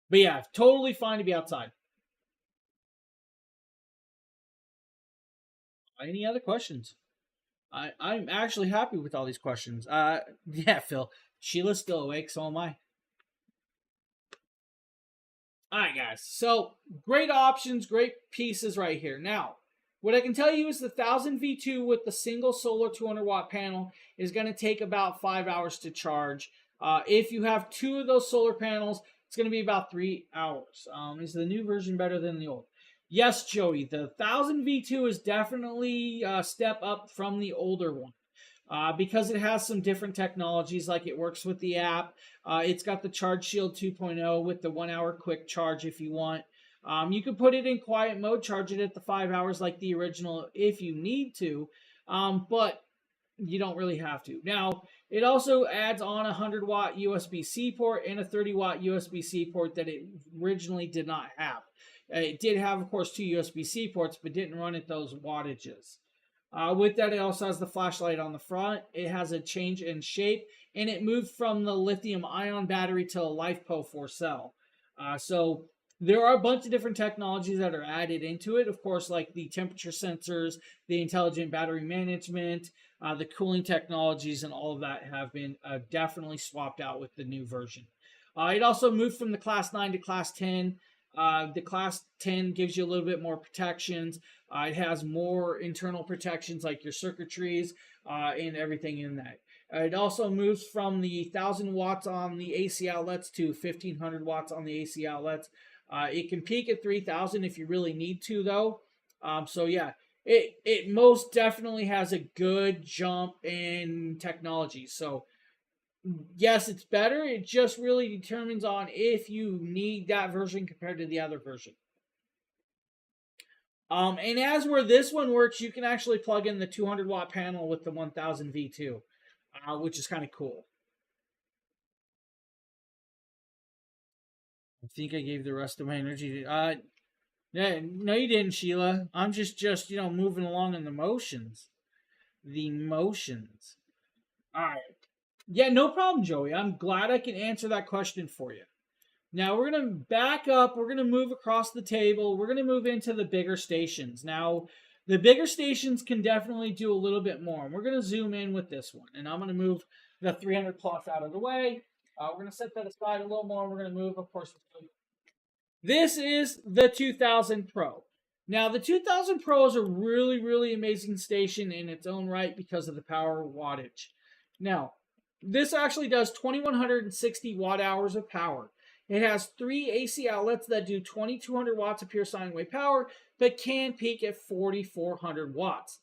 But yeah, totally fine to be outside. Any other questions? I'm actually happy with all these questions. Yeah, Phil. Sheila's still awake, so am I. All right, guys. So great options, great pieces right here. Now, what I can tell you is the 1000 V2 with the single solar 200-watt panel is going to take about 5 hours to charge. If you have two of those solar panels, it's going to be about 3 hours. Is the new version better than the old? Yes, Joey. The 1000 V2 is definitely a step up from the older one. Because it has some different technologies, like it works with the app. It's got the Charge Shield 2.0 with the 1 hour quick charge if you want. You can put it in quiet mode, charge it at the 5 hours like the original if you need to, but you don't really have to. Now, it also adds on a 100-watt USB-C port and a 30-watt USB-C port that it originally did not have. It did have, of course, two USB-C ports, but didn't run at those wattages. With that, it also has the flashlight on the front. It has a change in shape, and it moved from the lithium-ion battery to a LiFePO4 cell. So there are a bunch of different technologies that are added into it, of course, like the temperature sensors, the intelligent battery management, the cooling technologies, and all of that have been definitely swapped out with the new version. It also moved from the Class 9 to Class 10. The Class 10 gives you a little bit more protections. It has more internal protections like your circuitries and everything in that. It also moves from the 1000 watts on the AC outlets to 1500 watts on the AC outlets. It can peak at 3000 if you really need to, though. So yeah, it most definitely has a good jump in technology. So yes, it's better. It just really determines on if you need that version compared to the other version. And as where this one works, you can actually plug in the 200-watt panel with the 1000 V2, which is kind of cool. I think I gave the rest of my energy to, no, you didn't, Sheila. I'm just moving along in the motions. The motions. All right. Yeah, no problem, Joey. I'm glad I can answer that question for you. Now we're going to back up. We're going to move across the table. We're going to move into the bigger stations. Now, The bigger stations can definitely do a little bit more. And we're going to zoom in with this one. And I'm going to move the 300 plus out of the way. We're going to set that aside a little more. We're going to move, of course. This is the 2000 Pro. Now, the 2000 Pro is a really, really amazing station in its own right because of the power wattage. Now, this actually does 2160 watt hours of power. It has 3 AC outlets that do 2200 watts of pure sine wave power, but can peak at 4400 watts.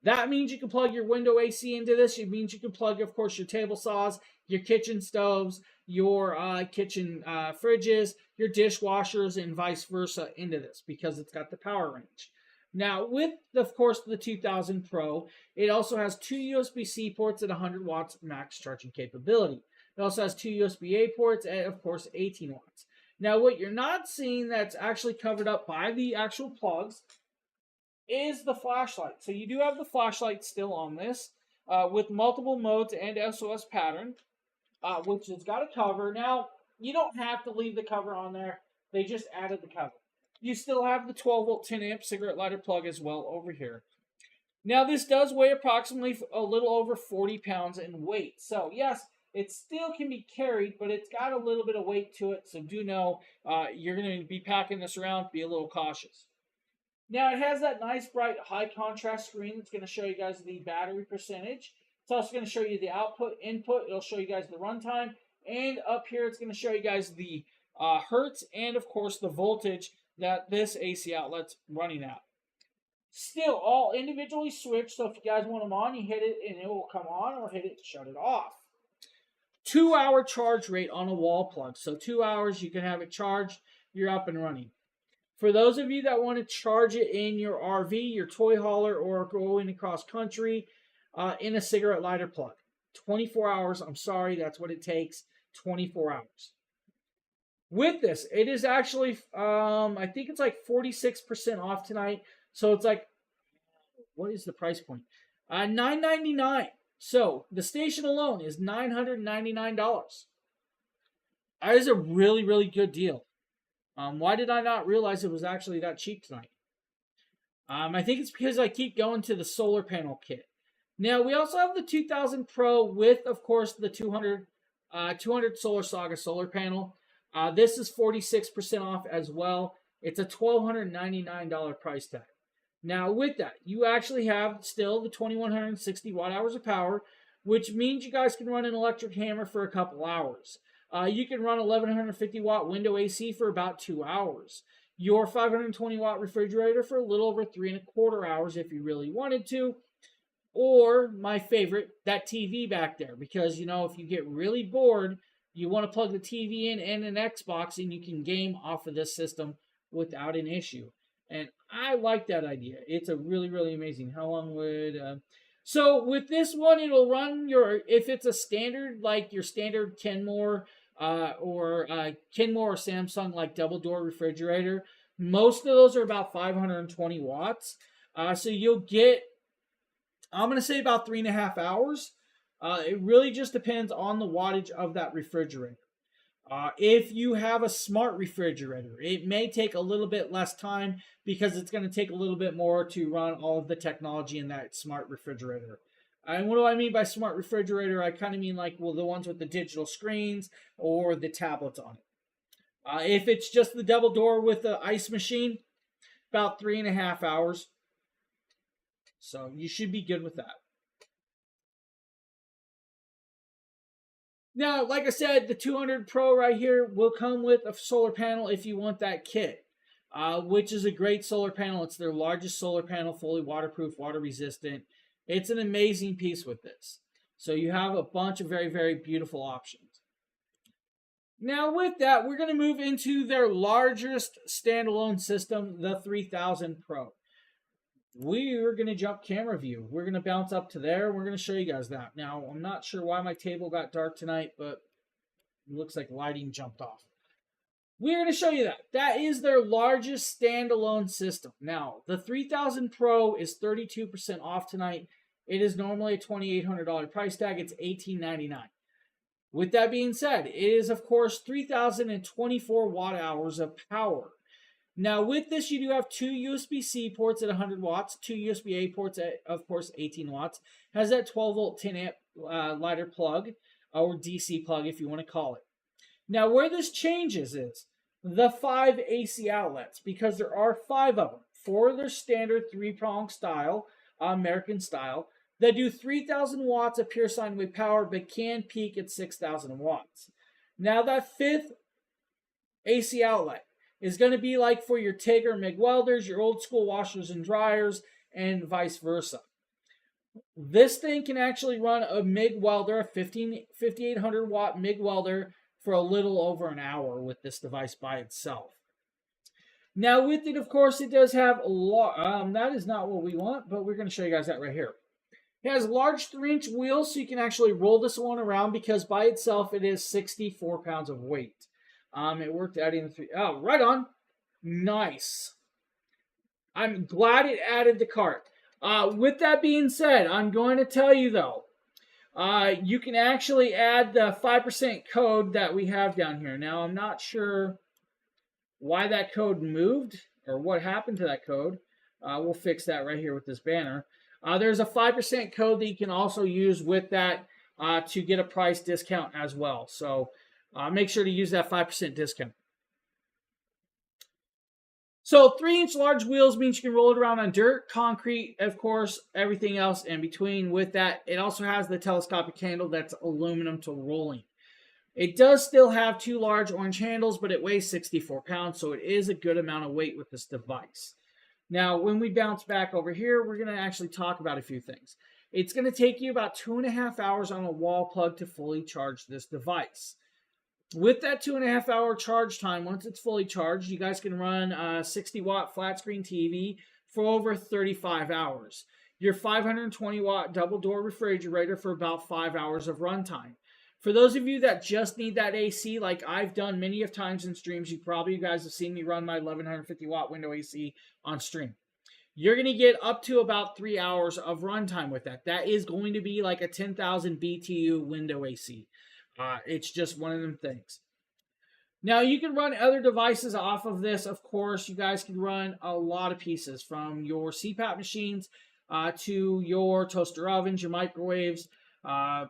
That means you can plug your window AC into this. It means you can plug, of course, your table saws, your kitchen stoves, your kitchen fridges, your dishwashers, and vice versa into this because it's got the power range. Now, with, of course, the 2000 Pro, it also has 2 USB-C ports at 100 watts max charging capability. It also has 2 USB-A ports at, of course, 18 watts. Now, what you're not seeing that's actually covered up by the actual plugs is the flashlight. So you do have the flashlight still on this with multiple modes and SOS pattern, which has got a cover. Now, you don't have to leave the cover on there. They just added the cover. You still have the 12-volt 10-amp cigarette lighter plug as well over here. Now, this does weigh approximately a little over 40 pounds in weight. So, yes, it still can be carried, but it's got a little bit of weight to it. So, do know you're going to be packing this around. Be a little cautious. Now, it has that nice, bright, high-contrast screen that's going to show you guys the battery percentage. It's also going to show you the output, input. It'll show you guys the runtime. And up here, it's going to show you guys the hertz and, of course, the voltage that this AC outlet's running at. Still, all individually switched, so if you guys want them on, you hit it and it will come on, or hit it to shut it off. 2-hour charge rate on a wall plug. So 2 hours, you can have it charged, you're up and running. For those of you that want to charge it in your RV, your toy hauler, or going across country in a cigarette lighter plug. 24 hours, I'm sorry, that's what it takes, 24 hours. With this, it is actually, I think it's like 46% off tonight. So it's like, what is the price point? $9.99. So the station alone is $999. That is a really, really good deal. Why did I not realize it was actually that cheap tonight? I think it's because I keep going to the solar panel kit. Now, we also have the 2000 Pro with, of course, the 200 Solar Saga solar panel. This is 46% off as well. It's a $1,299 price tag. Now, with that, you actually have still the 2160 watt hours of power, which means you guys can run an electric hammer for a couple hours. You can run 1150 watt window AC for about 2 hours. Your 520 watt refrigerator for a little over 3¼ hours if you really wanted to. Or, my favorite, that TV back there. Because, you know, if you get really bored, you want to plug the TV in and an Xbox, and you can game off of this system without an issue. And I like that idea. It's a really, really amazing. How long would... So, with this one, it'll run your... If it's a standard, like your standard Kenmore or Kenmore or Samsung, like double-door refrigerator, most of those are about 520 watts. So, you'll get... I'm going to say about 3.5 hours. It really just depends on the wattage of that refrigerator. If you have a smart refrigerator, it may take a little bit less time because it's going to take a little bit more to run all of the technology in that smart refrigerator. And what do I mean by smart refrigerator? I kind of mean like, well, the ones with the digital screens or the tablets on it. If it's just the double door with the ice machine, about 3.5 hours. So you should be good with that. Now, like I said, the 200 Pro right here will come with a solar panel if you want that kit, which is a great solar panel. It's their largest solar panel, fully waterproof, water resistant. It's an amazing piece with this. So you have a bunch of very, very beautiful options. Now, with that, we're going to move into their largest standalone system, the 3000 Pro. We're going to jump camera view. We're going to bounce up to there. We're going to show you guys that. Now, I'm not sure why my table got dark tonight, but it looks like lighting jumped off. We're going to show you that. That is their largest standalone system. Now, the 3000 Pro is 32% off tonight. It is normally a $2,800 price tag. It's $1,899. With that being said, it is, of course, 3,024 watt hours of power. Now with this, you do have two USB-C ports at 100 watts, two USB-A ports at, of course, 18 watts. Has that 12-volt 10 amp lighter plug, or DC plug if you want to call it. Now where this changes is the 5 AC outlets, because there are 5 of them. 4 of their standard 3-prong style, American style, that do 3,000 watts of pure sine wave power, but can peak at 6,000 watts. Now that 5th AC outlet is going to be like for your TIG or MIG welders, your old school washers and dryers, and vice versa. This thing can actually run a MIG welder, a 5800 watt MIG welder, for a little over an hour with this device by itself. Now with it, of course, it does have that is not what we want, but we're going to show you guys that right here. It has large 3-inch wheels, so you can actually roll this one around, because by itself it is 64 pounds of weight. It worked out in oh, right on. Nice. I'm glad it added the cart. With that being said, I'm going to tell you though, you can actually add the 5% code that we have down here. Now, I'm not sure why that code moved or what happened to that code. We'll fix that right here with this banner. There's a 5% code that you can also use with that to get a price discount as well. So make sure to use that 5% discount. So 3-inch large wheels means you can roll it around on dirt, concrete, of course, everything else in between. With that, it also has the telescopic handle that's aluminum to rolling. It does still have 2 large orange handles, but it weighs 64 pounds, so it is a good amount of weight with this device. Now, when we bounce back over here, we're going to actually talk about a few things. It's going to take you about 2.5 hours on a wall plug to fully charge this device. With that 2.5 hour charge time, once it's fully charged, you guys can run a 60 watt flat screen TV for over 35 hours. Your 520 watt double door refrigerator for about 5 hours of runtime. For those of you that just need that AC, like I've done many of times in streams, you guys have seen me run my 1150 watt window AC on stream. You're going to get up to about 3 hours of runtime with that. That is going to be like a 10,000 BTU window AC. It's just one of them things. Now, you can run other devices off of this, of course. You guys can run a lot of pieces, from your CPAP machines to your toaster ovens, your microwaves,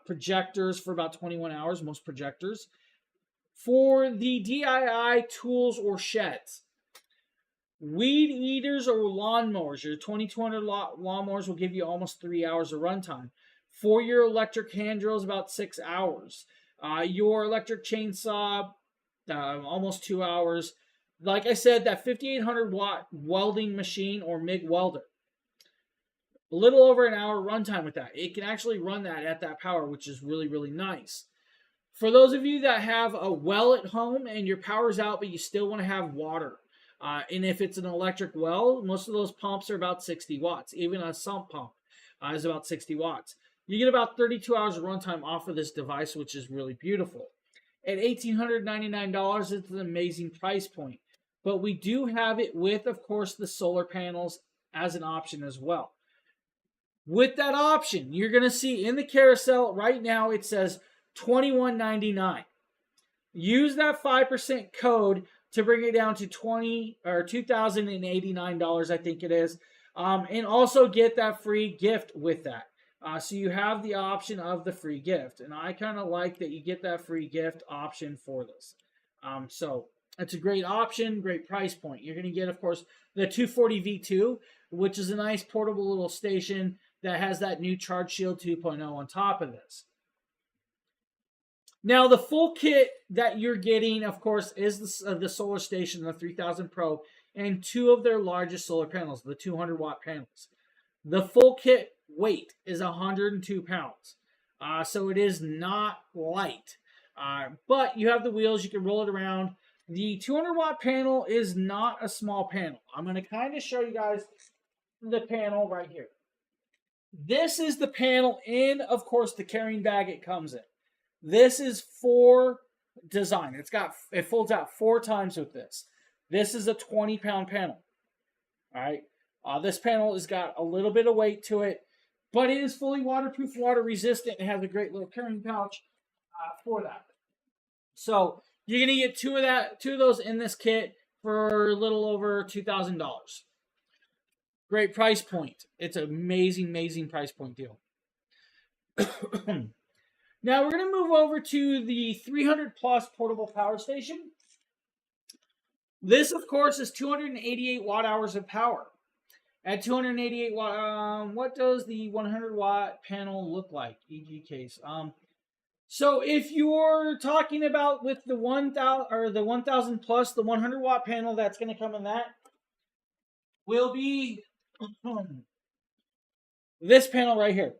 projectors for about 21 hours, most projectors. For the DIY tools or sheds, weed eaters or lawnmowers, your 2200 lawnmowers will give you almost 3 hours of runtime. For your electric hand drills, about 6 hours. Your electric chainsaw, almost 2 hours. Like I said, that 5800 watt welding machine or MIG welder, a little over an hour runtime with that. It can actually run that at that power, which is really, really nice. For those of you that have a well at home and your power's out, but you still want to have water, and if it's an electric well, most of those pumps are about 60 watts. Even a sump pump is about 60 watts. You get about 32 hours of runtime off of this device, which is really beautiful. At $1,899, it's an amazing price point. But we do have it with, of course, the solar panels as an option as well. With that option, you're going to see in the carousel right now, it says $21.99. Use that 5% code to bring it down to $2,089, I think it is. And also get that free gift with that. So you have the option of the free gift. And I kind of like that you get that free gift option for this. So it's a great option, great price point. You're going to get, of course, the 240 V2, which is a nice portable little station that has that new Charge Shield 2.0 on top of this. Now, the full kit that you're getting, of course, is the solar station, the 3000 Pro, and 2 of their largest solar panels, the 200 watt panels. The full kit weight is 102 pounds. So it is not light. But you have the wheels, you can roll it around. The 200 watt panel is not a small panel. I'm going to kind of show you guys the panel right here. This is the panel in, of course, the carrying bag it comes in. This is for design. It folds out 4 times with this. This is a 20-pound panel. All right. This panel has got a little bit of weight to it, but it is fully waterproof, water resistant, and has a great little carrying pouch for that. So you're gonna get 2 of those in this kit for a little over $2,000. Great price point. It's an amazing, amazing price point deal. Now we're going to move over to the 300 plus portable power station. This, of course, is 288 watt hours of power. At 288 watt, what does the 100 watt panel look like? EG case. So if you're talking about with the 1,000 or the 1,000 plus, the 100 watt panel that's going to come in that will be this panel right here.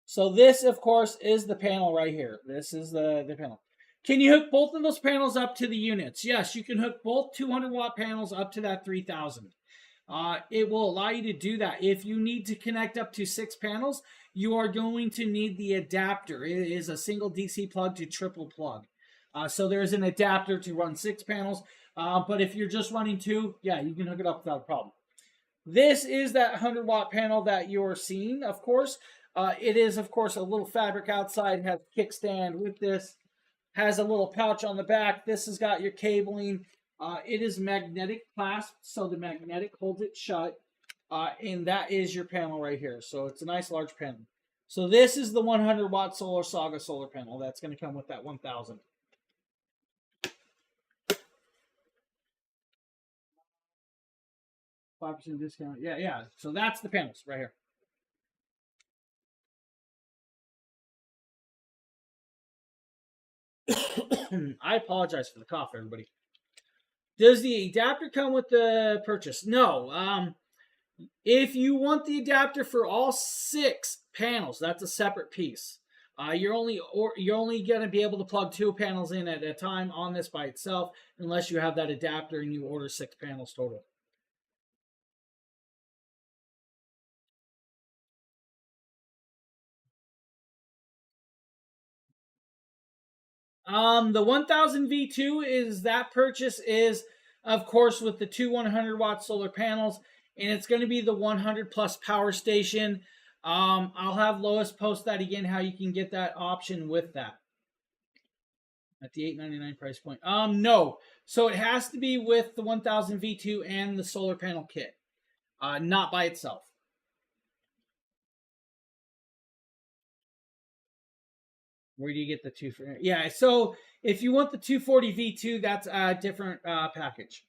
So this, of course, is the panel right here. This is the panel. Can you hook both of those panels up to the units? Yes, you can hook both 200 watt panels up to that 3,000. It will allow you to do that. If you need to connect up to 6 panels, you are going to need the adapter. It is a single DC plug to triple plug. So there's an adapter to run 6 panels. But if you're just running 2, yeah, you can hook it up without a problem. This is that 100 watt panel that you're seeing, of course. It is, of course, a little fabric outside. It has a kickstand with this. Has a little pouch on the back. This has got your cabling. It is magnetic clasp, so the magnetic holds it shut. And that is your panel right here. So it's a nice large panel. So this is the 100 watt Solar Saga solar panel that's going to come with that 1,000. %5 discount. Yeah. So that's the panels right here. I apologize for the cough, everybody. Does the adapter come with the purchase? No. If you want the adapter for all 6 panels, that's a separate piece. You're only going to be able to plug 2 panels in at a time on this by itself, unless you have that adapter and you order 6 panels total. The 1000 V2 is that purchase is, of course, with the 2 100 watt solar panels, and it's going to be the 100 plus power station. I'll have Lois post that again, how you can get that option with that at the $8.99 price point. No, so it has to be with the 1000 V2 and the solar panel kit, not by itself. Where do you get the 240? Yeah, so if you want the 240 V2, that's a different package.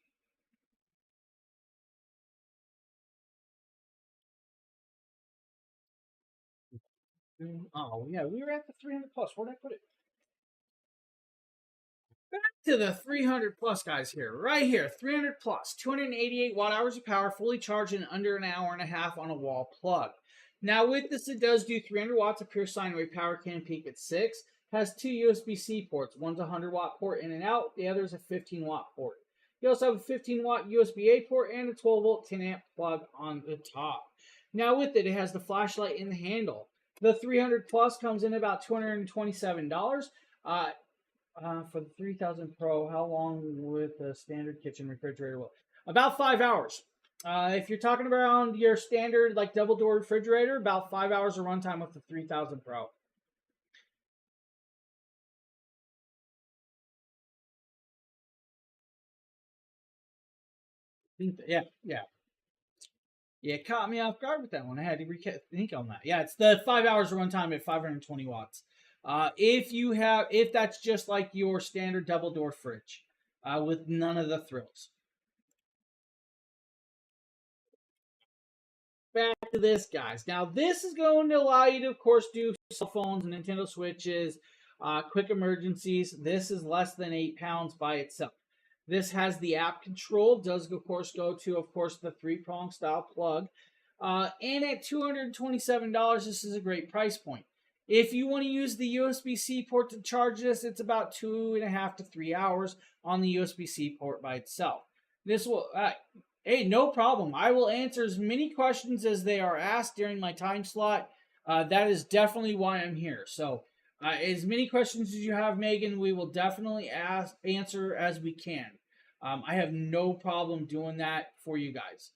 Oh, yeah, we were at the 300 plus. Where'd I put it? Back to the 300 plus guys here. Right here, 300 plus. 288 watt hours of power, fully charged in under an hour and a half on a wall plug. Now with this, it does do 300 watts of pure sine wave power, can peak at 6. Has 2 USB-C ports. One's a 100 watt port in and out. The other is a 15 watt port. You also have a 15 watt USB-A port and a 12 volt 10 amp plug on the top. Now with it, it has the flashlight in the handle. The 300 plus comes in about $227. For the 3000 Pro, how long with a standard kitchen refrigerator? Well, about 5 hours. If you're talking about your standard like double door refrigerator, about 5 hours of runtime with the 3000 Pro. Yeah. It caught me off guard with that one. I had to think on that. Yeah, it's the 5 hours of runtime at 520 watts. If that's just like your standard double door fridge, with none of the thrills. Back to this, guys. Now, this is going to allow you to, of course, do cell phones, Nintendo Switches, quick emergencies. This is less than 8 pounds by itself. This has the app control. Does, of course, go to, of course, the 3-prong style plug. And at $227, this is a great price point. If you want to use the USB-C port to charge this, it's about 2.5 to 3 hours on the USB-C port by itself. This will, hey, no problem. I will answer as many questions as they are asked during my time slot. That is definitely why I'm here. So, as many questions as you have, Megan, we will definitely answer as we can. I have no problem doing that for you guys,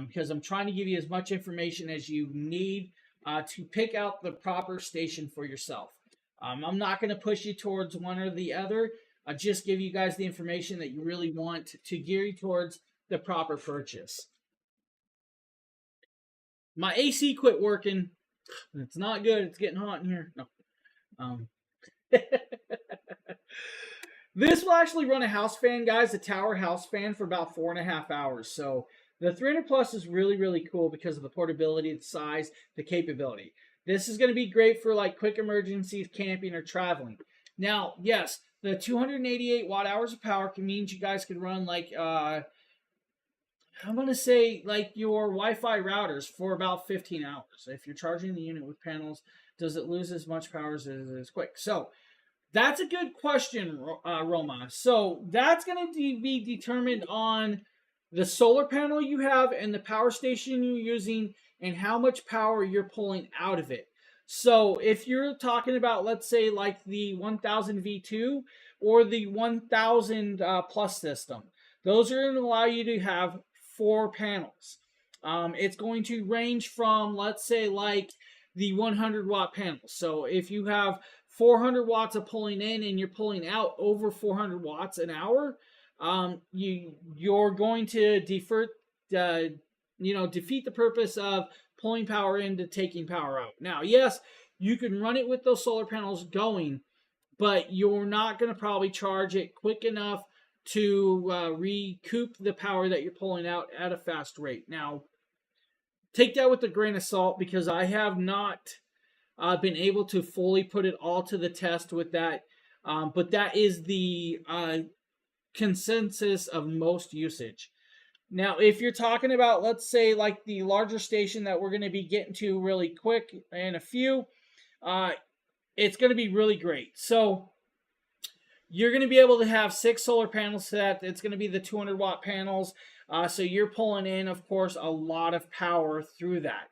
because I'm trying to give you as much information as you need to pick out the proper station for yourself. I'm not going to push you towards one or the other. just give you guys the information that you really want to gear you towards the proper purchase. My AC quit working. It's not good. It's getting hot in here. No. Um, This will actually run a house fan, guys, a tower house fan for about 4.5 hours. So the 300 Plus is really, really cool because of the portability, the size, the capability. This is going to be great for like quick emergencies, camping, or traveling. Now, yes, the 288 watt hours of power means you guys can run like I'm going to say like your Wi-Fi routers for about 15 hours. If you're charging the unit with panels, does it lose as much power as quick? So that's a good question, Roma. So that's going to be determined on the solar panel you have and the power station you're using and how much power you're pulling out of it. So if you're talking about, let's say, like the 1000 V2 or the 1000 plus system, those are going to allow you to have 4 panels. It's going to range from, let's say, like the 100 watt panels. So if you have 400 watts of pulling in and you're pulling out over 400 watts an hour, you're going to defeat the purpose of pulling power in to taking power out. Now, yes, you can run it with those solar panels going, but you're not going to probably charge it quick enough to recoup the power that you're pulling out at a fast rate. Now, take that with a grain of salt because I have not been able to fully put it all to the test with that. But that is the consensus of most usage. Now, if you're talking about, let's say, like the larger station that we're going to be getting to really quick in a few, it's going to be really great. So you're going to be able to have 6 solar panels set. It's going to be the 200 watt panels. So you're pulling in, of course, a lot of power through that.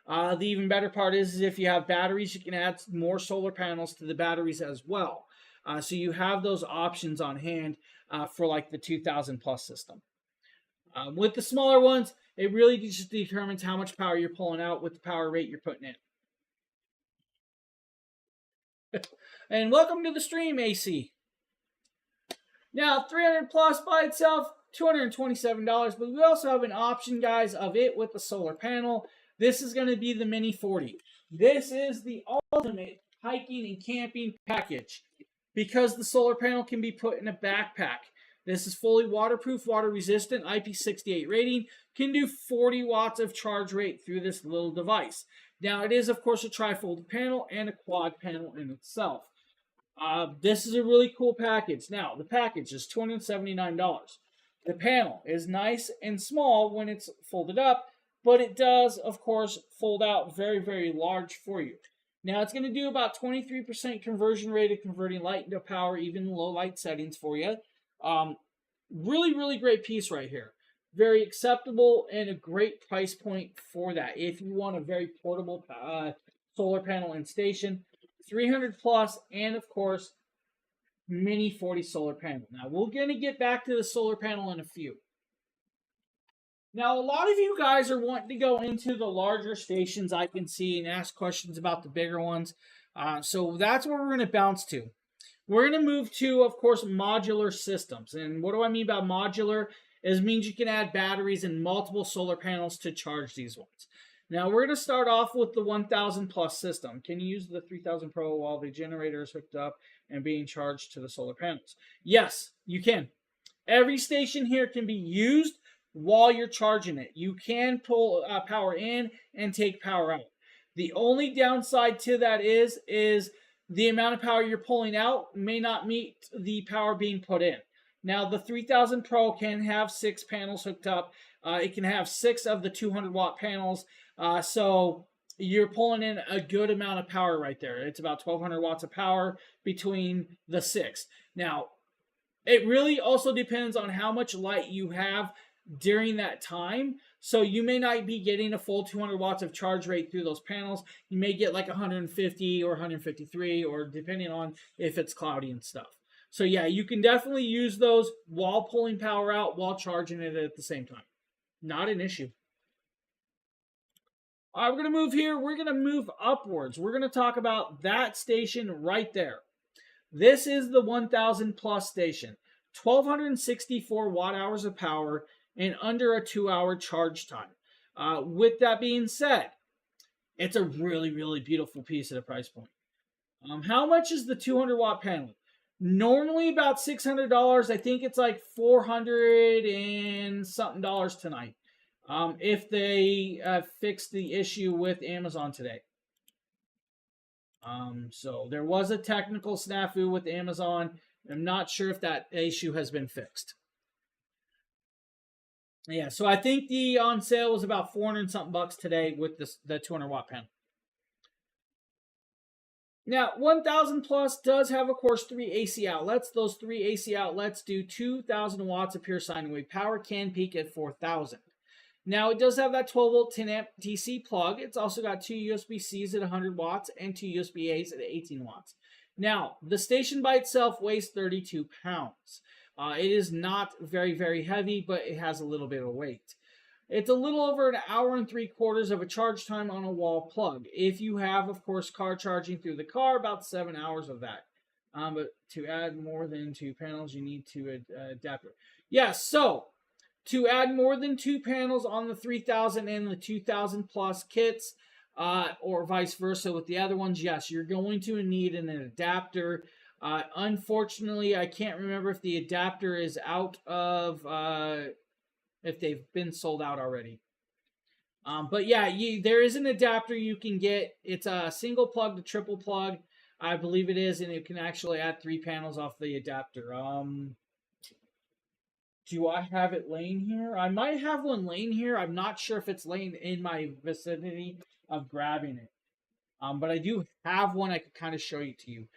The even better part is if you have batteries, you can add more solar panels to the batteries as well. So you have those options on hand for like the 2000 plus system. With the smaller ones, it really just determines how much power you're pulling out with the power rate you're putting in. And welcome to the stream, AC. Now, 300 plus by itself, $227, but we also have an option, guys, of it with the solar panel. This is going to be the Mini 40. This is the ultimate hiking and camping package because the solar panel can be put in a backpack. This is fully waterproof, water resistant, IP68 rating, can do 40 watts of charge rate through this little device. Now, it is, of course, a trifold panel and a quad panel in itself. This is a really cool package. Now, the package is $279. The panel is nice and small when it's folded up, but it does, of course, fold out very, very large for you. Now, it's going to do about 23% conversion rate of converting light into power, even in low light settings for you. Really, really great piece right here. Very acceptable and a great price point for that. If you want a very portable solar panel and station, 300 plus, and of course, Mini 40 solar panel. Now, we're going to get back to the solar panel in a few. Now, a lot of you guys are wanting to go into the larger stations I can see and ask questions about the bigger ones. So that's where we're going to bounce to. We're going to move to, of course, modular systems. And what do I mean by modular? It means you can add batteries and multiple solar panels to charge these ones. Now, we're going to start off with the 1000 plus system. Can you use the 3000 Pro while the generator is hooked up and being charged to the solar panels? Yes, you can. Every station here can be used while you're charging it. You can pull power in and take power out. The only downside to that is the amount of power you're pulling out may not meet the power being put in. Now, the 3000 Pro can have 6 panels hooked up. It can have 6 of the 200 watt panels. So you're pulling in a good amount of power right there. It's about 1200 watts of power between the 6. Now, it really also depends on how much light you have during that time. So you may not be getting a full 200 watts of charge rate through those panels. You may get like 150 or 153, or depending on if it's cloudy and stuff. So yeah, you can definitely use those while pulling power out, while charging it at the same time. Not an issue. All right, we're going to move here. We're going to move upwards. We're going to talk about that station right there. This is the 1000 plus station. 1264 watt hours of power and under a 2-hour charge time. With that being said, it's a really, really beautiful piece at a price point. How much is the 200 watt panel? Normally about $600. I think it's like $400 and something tonight. If they fix the issue with Amazon today. So there was a technical snafu with Amazon. I'm not sure if that issue has been fixed. Yeah, so I think the on sale was about 400 and something bucks today with the 200 watt panel. Now, 1000 plus does have, of course, 3 AC outlets. Those 3 AC outlets do 2000 watts of pure sine wave power, can peak at 4000. Now, it does have that 12 volt 10 amp DC plug. It's also got 2 USB-Cs at 100 watts and 2 USB-As at 18 watts. Now, the station by itself weighs 32 pounds. It is not very, very heavy, but it has a little bit of weight. It's a little over an hour and 3/4 of a charge time on a wall plug. If you have, of course, car charging through the car, about 7 hours of that. But to add more than 2 panels, you need to adapter. Yeah, so to add more than 2 panels on the 3000 and the 2000 plus kits, or vice versa with the other ones, yes, you're going to need an adapter. Unfortunately, I can't remember if the adapter is out of, if they've been sold out already. But yeah, there is an adapter you can get. It's a single plug to triple plug, I believe it is, and you can actually add 3 panels off the adapter. Do I have it laying here? I might have one laying here. I'm not sure if it's laying in my vicinity of grabbing it. But I do have one I could kind of show you to you.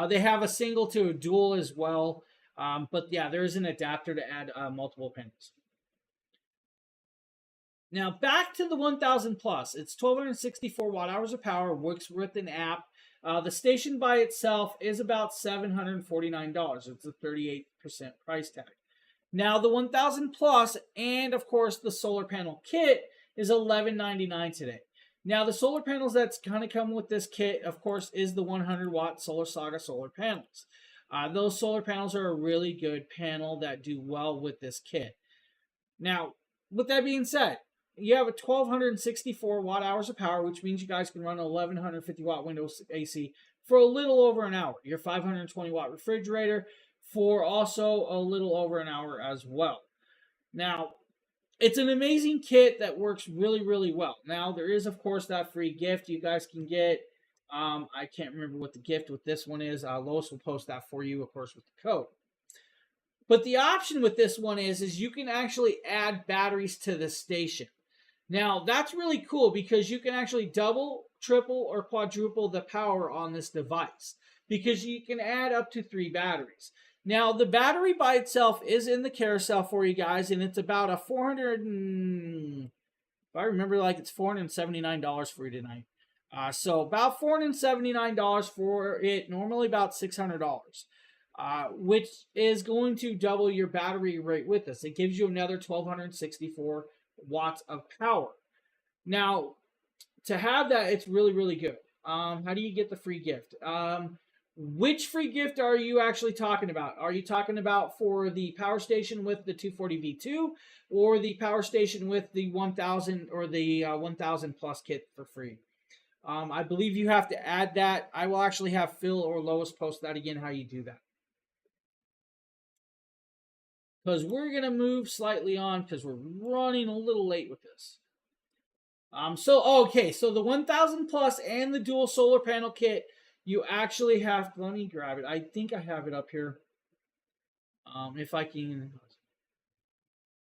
They have a single to a dual as well. But yeah, there is an adapter to add multiple panels. Now back to the 1000 plus. It's 1264 watt hours of power, works with an app. The station by itself is about $749. It's a 38% price tag. Now the 1000 plus and of course the solar panel kit is $11.99 today. Now the solar panels that's going to come with this kit, of course, is the 100 watt Solar Saga solar panels. Those solar panels are a really good panel that do well with this kit. Now, with that being said, you have a 1264 watt hours of power, which means you guys can run an 1150 watt Windows AC for a little over an hour. Your 520 watt refrigerator for also a little over an hour as well. Now, it's an amazing kit that works really, really well. Now, there is, of course, that free gift you guys can get. I can't remember what the gift with this one is. Lois will post that for you, of course, with the code. But the option with this one is you can actually add batteries to the station. Now, that's really cool because you can actually double, triple, or quadruple the power on this device because you can add up to 3 batteries. Now, the battery by itself is in the carousel for you guys, and it's about a if I remember, like it's $479 for you tonight. So about $479 for it, normally about $600, which is going to double your battery rate with this. It gives you another 1264 watts of power. Now, to have that, it's really, really good. How do you get the free gift? Which free gift are you actually talking about? Are you talking about for the power station with the 240V2 or the power station with the 1000 or the 1000 plus kit for free? I believe you have to add that. I will actually have Phil or Lois post that again, how you do that. Because we're going to move slightly on because we're running a little late with this. So the 1000 plus and the dual solar panel kit, you actually have, let me grab it. I think I have it up here. If I can.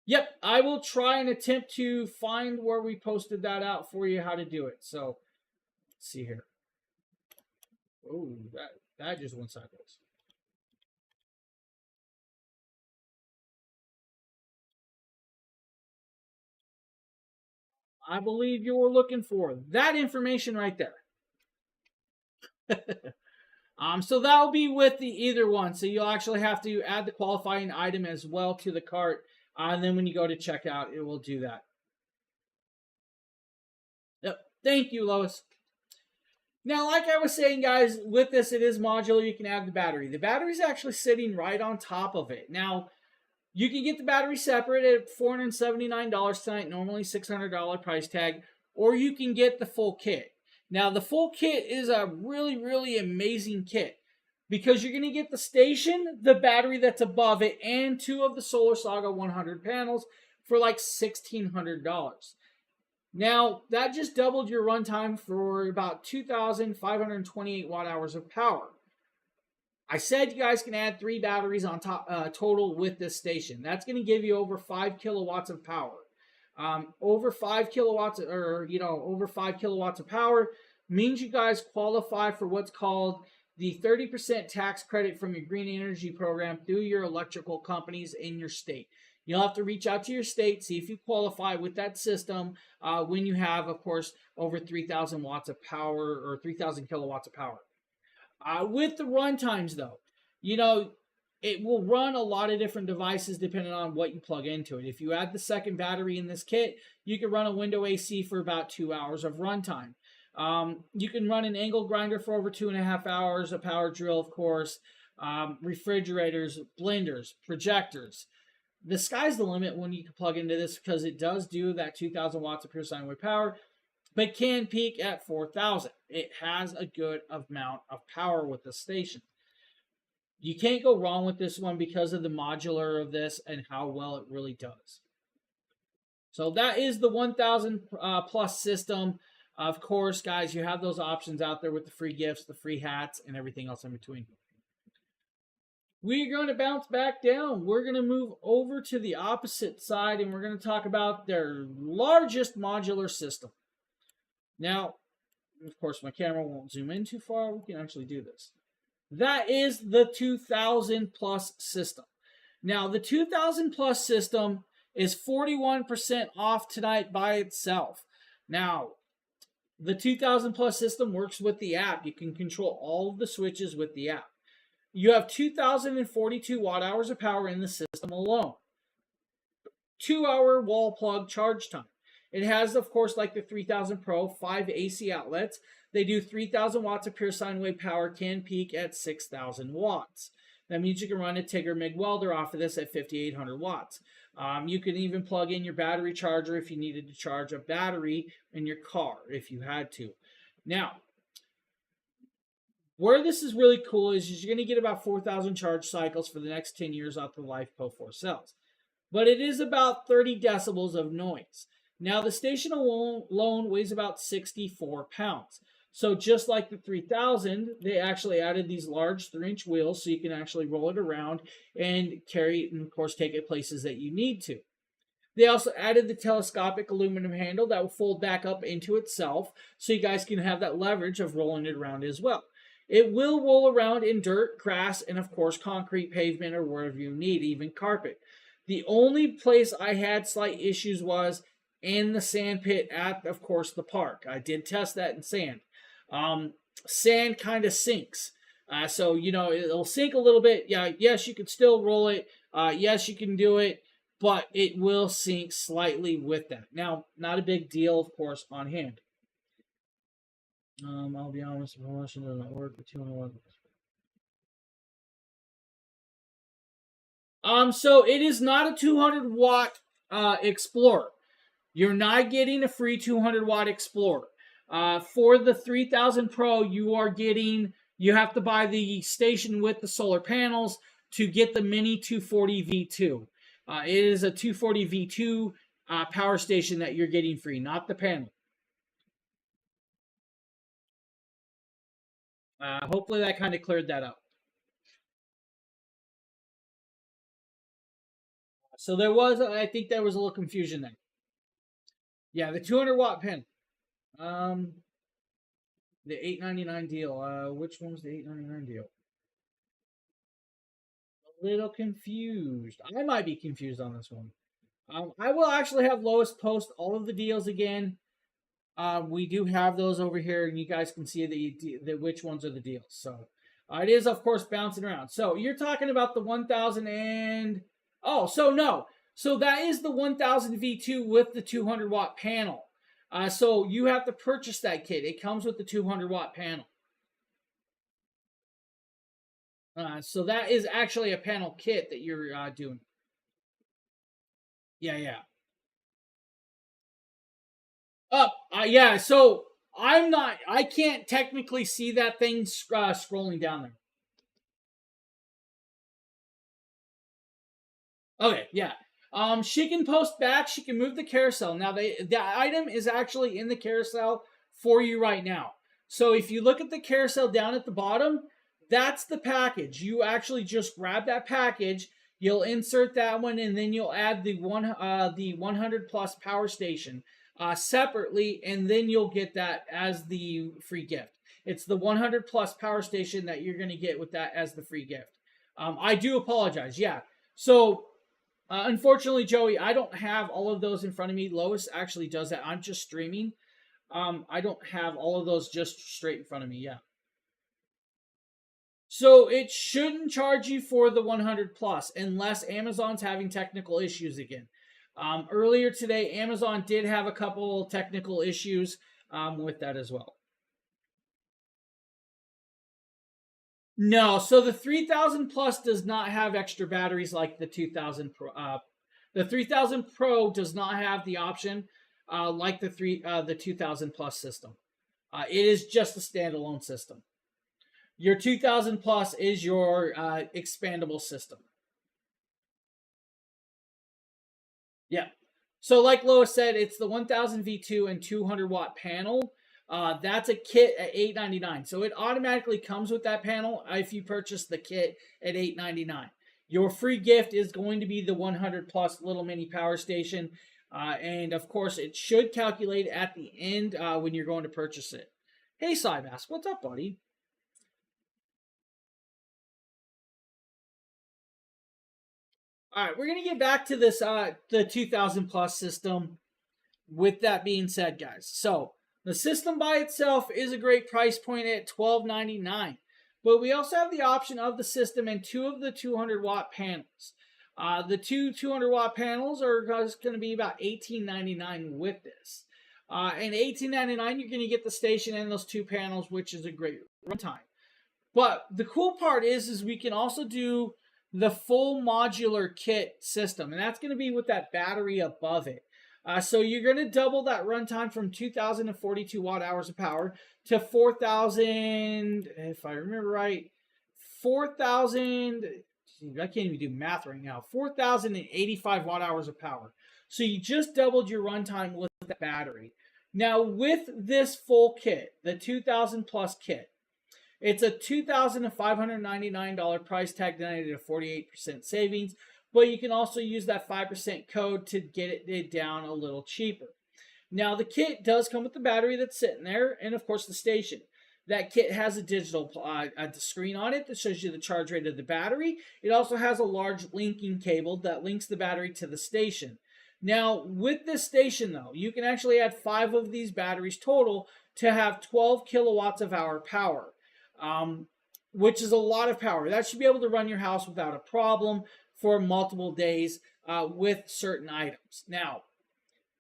Yep, I will try and attempt to find where we posted that out for you, how to do it. So, let's see here. Oh, that just went sideways. I believe you were looking for that information right there. So that'll be with the either one. So you'll actually have to add the qualifying item as well to the cart. And then when you go to checkout, it will do that. Yep. Thank you, Lois. Now, like I was saying, guys, with this, it is modular. You can add the battery. The battery's actually sitting right on top of it. Now, you can get the battery separate at $479 tonight, normally $600 price tag, or you can get the full kit. Now, the full kit is a really, really amazing kit because you're going to get the station, the battery that's above it, and 2 of the Solar Saga 100 panels for like $1,600. Now, that just doubled your runtime for about 2,528 watt hours of power. I said you guys can add 3 batteries on top total with this station. That's going to give you over 5 kilowatts of power. Over 5 kilowatts, or over 5 kilowatts of power means you guys qualify for what's called the 30% tax credit from your green energy program through your electrical companies in your state. You'll have to reach out to your state, see if you qualify with that system when you have, of course, over 3,000 watts of power or 3,000 kilowatts of power. With the run times, though, it will run a lot of different devices depending on what you plug into it. If you add the second battery in this kit, you can run a window AC for about 2 hours of runtime. You can run an angle grinder for over 2.5 hours, a power drill, of course, refrigerators, blenders, projectors. The sky's the limit when you can plug into this because it does do that 2,000 watts of pure sine wave power, but can peak at 4,000. It has a good amount of power with the station. You can't go wrong with this one because of the modular of this and how well it really does. So that is the 1,000 plus system. Of course, guys, you have those options out there with the free gifts, the free hats, and everything else in between. We're going to bounce back down. We're going to move over to the opposite side, and we're going to talk about their largest modular system. Now, of course, my camera won't zoom in too far. We can actually do this. That is the 2,000 plus system. Now, the 2,000 plus system is 41% off tonight by itself. Now, the 2,000 plus system works with the app. You can control all of the switches with the app. You have 2,042 watt hours of power in the system alone. 2-hour wall plug charge time. It has, of course, like the 3000 Pro, 5 AC outlets. They do 3,000 watts of pure sine wave power, can peak at 6,000 watts. That means you can run a Tigger MIG welder off of this at 5,800 watts. You can even plug in your battery charger if you needed to charge a battery in your car, if you had to. Now, where this is really cool is you're going to get about 4,000 charge cycles for the next 10 years off the LiFePO 4 cells. But it is about 30 decibels of noise. Now, the station alone weighs about 64 pounds. So just like the 3000, they actually added these large 3-inch wheels so you can actually roll it around and carry it and, of course, take it places that you need to. They also added the telescopic aluminum handle that will fold back up into itself so you guys can have that leverage of rolling it around as well. It will roll around in dirt, grass, and of course concrete pavement or wherever you need, even carpet. The only place I had slight issues was in the sand pit at, of course, the park. I did test that in sand. Sand kind of sinks. So, it'll sink a little bit. Yeah, yes, you can still roll it. Yes, you can do it, but it will sink slightly with that. Now, not a big deal, of course, on hand. I'll be honest, the promotion doesn't work with 211. So it is not a 200 watt Explorer. You're not getting a free 200 watt Explorer. For the 3000 Pro, you have to buy the station with the solar panels to get the mini 240 V2. It is a 240 V2 power station that you're getting free, not the panel. Hopefully that kind of cleared that up. So I think there was a little confusion there. Yeah, the 200 watt pen. The $8.99 deal. Which one was the $8.99 deal? A little confused. I might be confused on this one. I will actually have Lois post all of the deals again. We do have those over here, and you guys can see the which ones are the deals. So it is, of course, bouncing around. So you're talking about the 1,000 and... Oh, so no. So that is the 1,000 V2 with the 200 watt panel. So you have to purchase that kit. It comes with the 200-watt panel. So that is actually a panel kit that you're doing. Yeah, yeah. Yeah. So I can't technically see that thing scrolling down there. Okay, yeah. She can post back. She can move the carousel. Now, the item is actually in the carousel for you right now. So if you look at the carousel down at the bottom, that's the package. You actually just grab that package. You'll insert that one, and then you'll add the 100 plus power station separately, and then you'll get that as the free gift. It's the 100 plus power station that you're going to get with that as the free gift. I do apologize. Yeah. So unfortunately, Joey, I don't have all of those in front of me. Lois actually does that. I'm just streaming. I don't have all of those just straight in front of me. Yeah. So it shouldn't charge you for the 100 plus unless Amazon's having technical issues again. Earlier today, Amazon did have a couple technical issues with that as well. No, so the 3000 plus does not have extra batteries like the 2000 Pro. The 3000 Pro does not have the option like the 2000 plus system. It is just a standalone system. Your 2000 plus is your expandable system. Yeah. So like Lois said, it's the 1000 V2 and 200-watt panel. That's a kit at $8.99. So it automatically comes with that panel if you purchase the kit at $8.99. Your free gift is going to be the 100 plus little mini power station. And of course, it should calculate at the end when you're going to purchase it. Hey, Cybass, what's up, buddy? All right, we're going to get back to this, the 2000 plus system. With that being said, guys, so the system by itself is a great price point at $12.99, but we also have the option of the system and two of the 200-watt panels. The two 200-watt panels are going to be about $18.99 with this. And $18.99, you're going to get the station and those two panels, which is a great runtime. But the cool part is we can also do the full modular kit system, and that's going to be with that battery above it. So you're going to double that runtime from 2,042 watt hours of power to 4,000, if I remember right, 4,000, I can't even do math right now, 4,085 watt hours of power. So you just doubled your runtime with the battery. Now with this full kit, the 2,000 plus kit, it's a $2,599 price tag donated at 48% savings. But you can also use that 5% code to get it down a little cheaper. Now, the kit does come with the battery that's sitting there, and of course the station. That kit has a digital screen on it that shows you the charge rate of the battery. It also has a large linking cable that links the battery to the station. Now, with this station, though, you can actually add 5 of these batteries total to have 12 kilowatts of hour power, which is a lot of power. That should be able to run your house without a problem for multiple days with certain items. Now,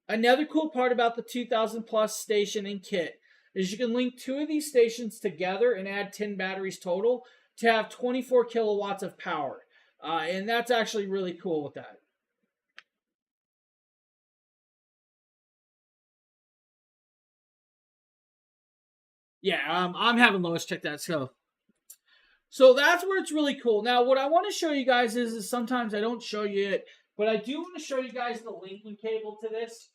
another cool part about the 2000 plus station and kit is you can link 2 of these stations together and add 10 batteries total to have 24 kilowatts of power. And that's actually really cool with that. Yeah, I'm having Lois check that. So that's where it's really cool. Now, what I want to show you guys is sometimes I don't show you it, but I do want to show you guys the linking cable to this.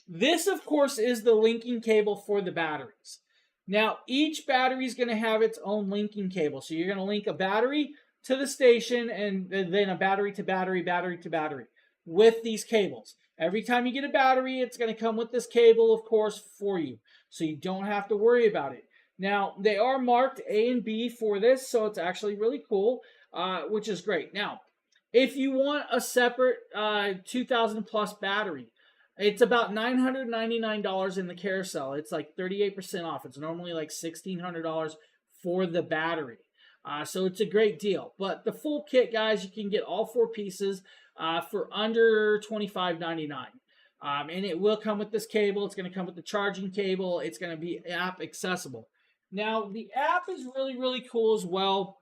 This, of course, is the linking cable for the batteries. Now, each battery is going to have its own linking cable. So you're going to link a battery to the station and then a battery to battery, battery to battery with these cables. Every time you get a battery, it's going to come with this cable, of course, for you. So you don't have to worry about it. Now, they are marked A and B for this, so it's actually really cool, which is great. Now, if you want a separate 2000 plus battery, it's about $999 in the carousel. It's like 38% off. It's normally like $1,600 for the battery. So it's a great deal. But the full kit, guys, you can get all 4 pieces for under $25.99. And it will come with this cable. It's going to come with the charging cable. It's going to be app accessible. Now, the app is really, really cool as well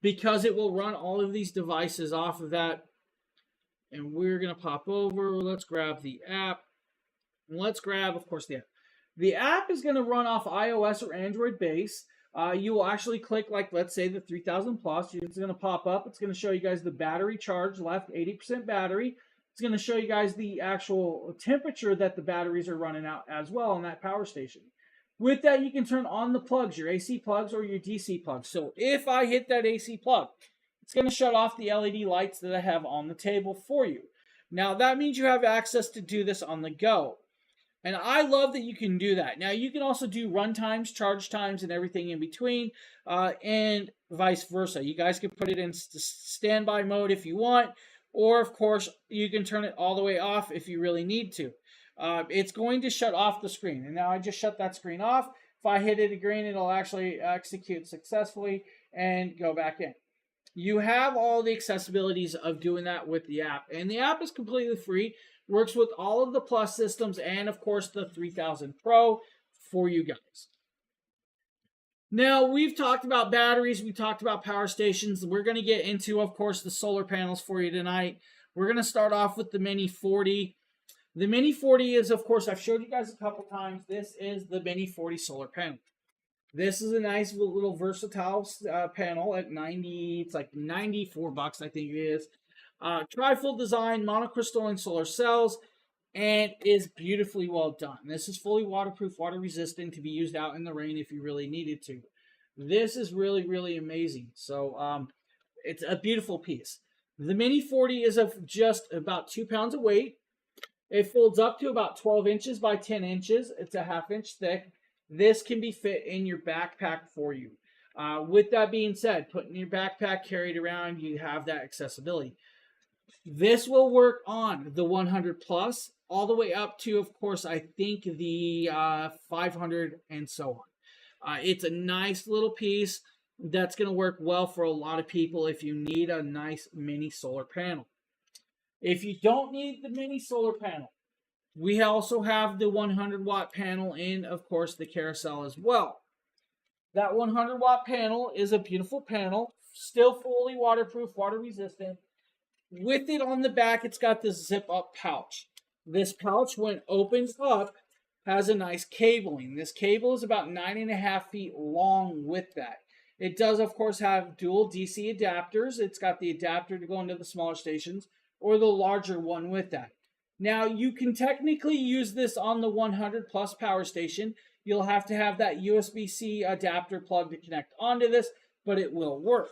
because it will run all of these devices off of that. And we're going to pop over. Let's grab the app. And let's grab, of course, the app. The app is going to run off iOS or Android base. You will actually click, like, let's say the 3000 plus. It's going to pop up. It's going to show you guys the battery charge left, 80% battery. It's going to show you guys the actual temperature that the batteries are running out as well on that power station. With that, you can turn on the plugs, your AC plugs or your DC plugs. So if I hit that AC plug, it's going to shut off the LED lights that I have on the table for you. Now, that means you have access to do this on the go. And I love that you can do that. Now, you can also do run times, charge times, and everything in between, and vice versa. You guys can put it in standby mode if you want, or, of course, you can turn it all the way off if you really need to. It's going to shut off the screen. And now I just shut that screen off. If I hit it again, it'll actually execute successfully and go back in. You have all the accessibilities of doing that with the app. And the app is completely free. Works with all of the Plus systems and, of course, the 3000 Pro for you guys. Now, we've talked about batteries. We talked about power stations. We're going to get into, of course, the solar panels for you tonight. We're going to start off with the Mini 40. The Mini 40 is, of course, I've showed you guys a couple times. This is the Mini 40 solar panel. This is a nice little versatile panel at it's like 94 bucks, I think it is. Trifold design, monocrystalline solar cells, and is beautifully well done. This is fully waterproof, water resistant to be used out in the rain if you really needed to. This is really, really amazing. So it's a beautiful piece. The Mini 40 is of just about 2 pounds of weight. It folds up to about 12 inches by 10 inches. It's a 1/2 inch thick. This can be fit in your backpack for you. With that being said, put in your backpack, carry it around, you have that accessibility. This will work on the 100 plus, all the way up to, of course, I think the 500 and so on. It's a nice little piece that's going to work well for a lot of people if you need a nice mini solar panel. If you don't need the mini solar panel, we also have the 100 watt panel in, of course, the carousel as well. That 100 watt panel is a beautiful panel, still fully waterproof, water resistant. With it on the back, it's got this zip up pouch. This pouch, when it opens up, has a nice cabling. This cable is about 9.5 feet long with that. It does, of course, have dual DC adapters. It's got the adapter to go into the smaller stations or the larger one with that. Now, you can technically use this on the 100 plus power station. You'll have to have that USB-C adapter plug to connect onto this, but it will work.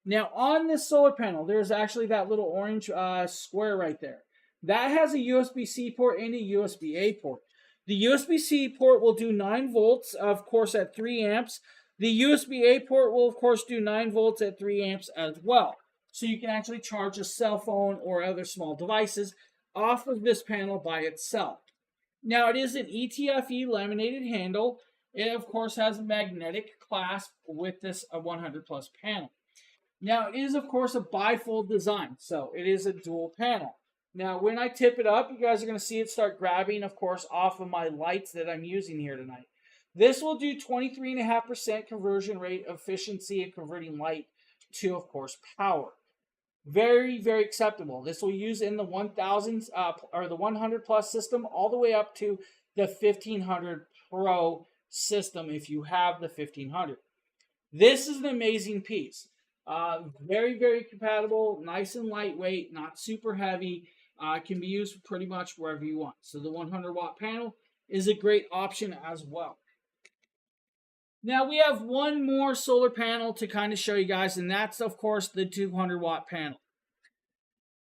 Now, on this solar panel, there's actually that little orange square right there. That has a USB-C port and a USB-A port. The USB-C port will do 9 volts, of course, at 3 amps. The USB-A port will, of course, do 9 volts at 3 amps as well. So you can actually charge a cell phone or other small devices off of this panel by itself. Now, it is an ETFE laminated handle. It, of course, has a magnetic clasp with this 100 plus panel. Now, it is, of course, a bifold design, so it is a dual panel. Now, when I tip it up, you guys are going to see it start grabbing, of course, off of my lights that I'm using here tonight. This will do 23.5% conversion rate efficiency of converting light to, of course, power. Very, very acceptable. This will use in the 1000s or the 100 plus system all the way up to the 1500 Pro system if you have the 1500. This is an amazing piece. Very, very compatible, nice and lightweight, not super heavy. Can be used pretty much wherever you want. So the 100 watt panel is a great option as well. Now we have one more solar panel to kind of show you guys, and that's, of course, the 200 watt panel.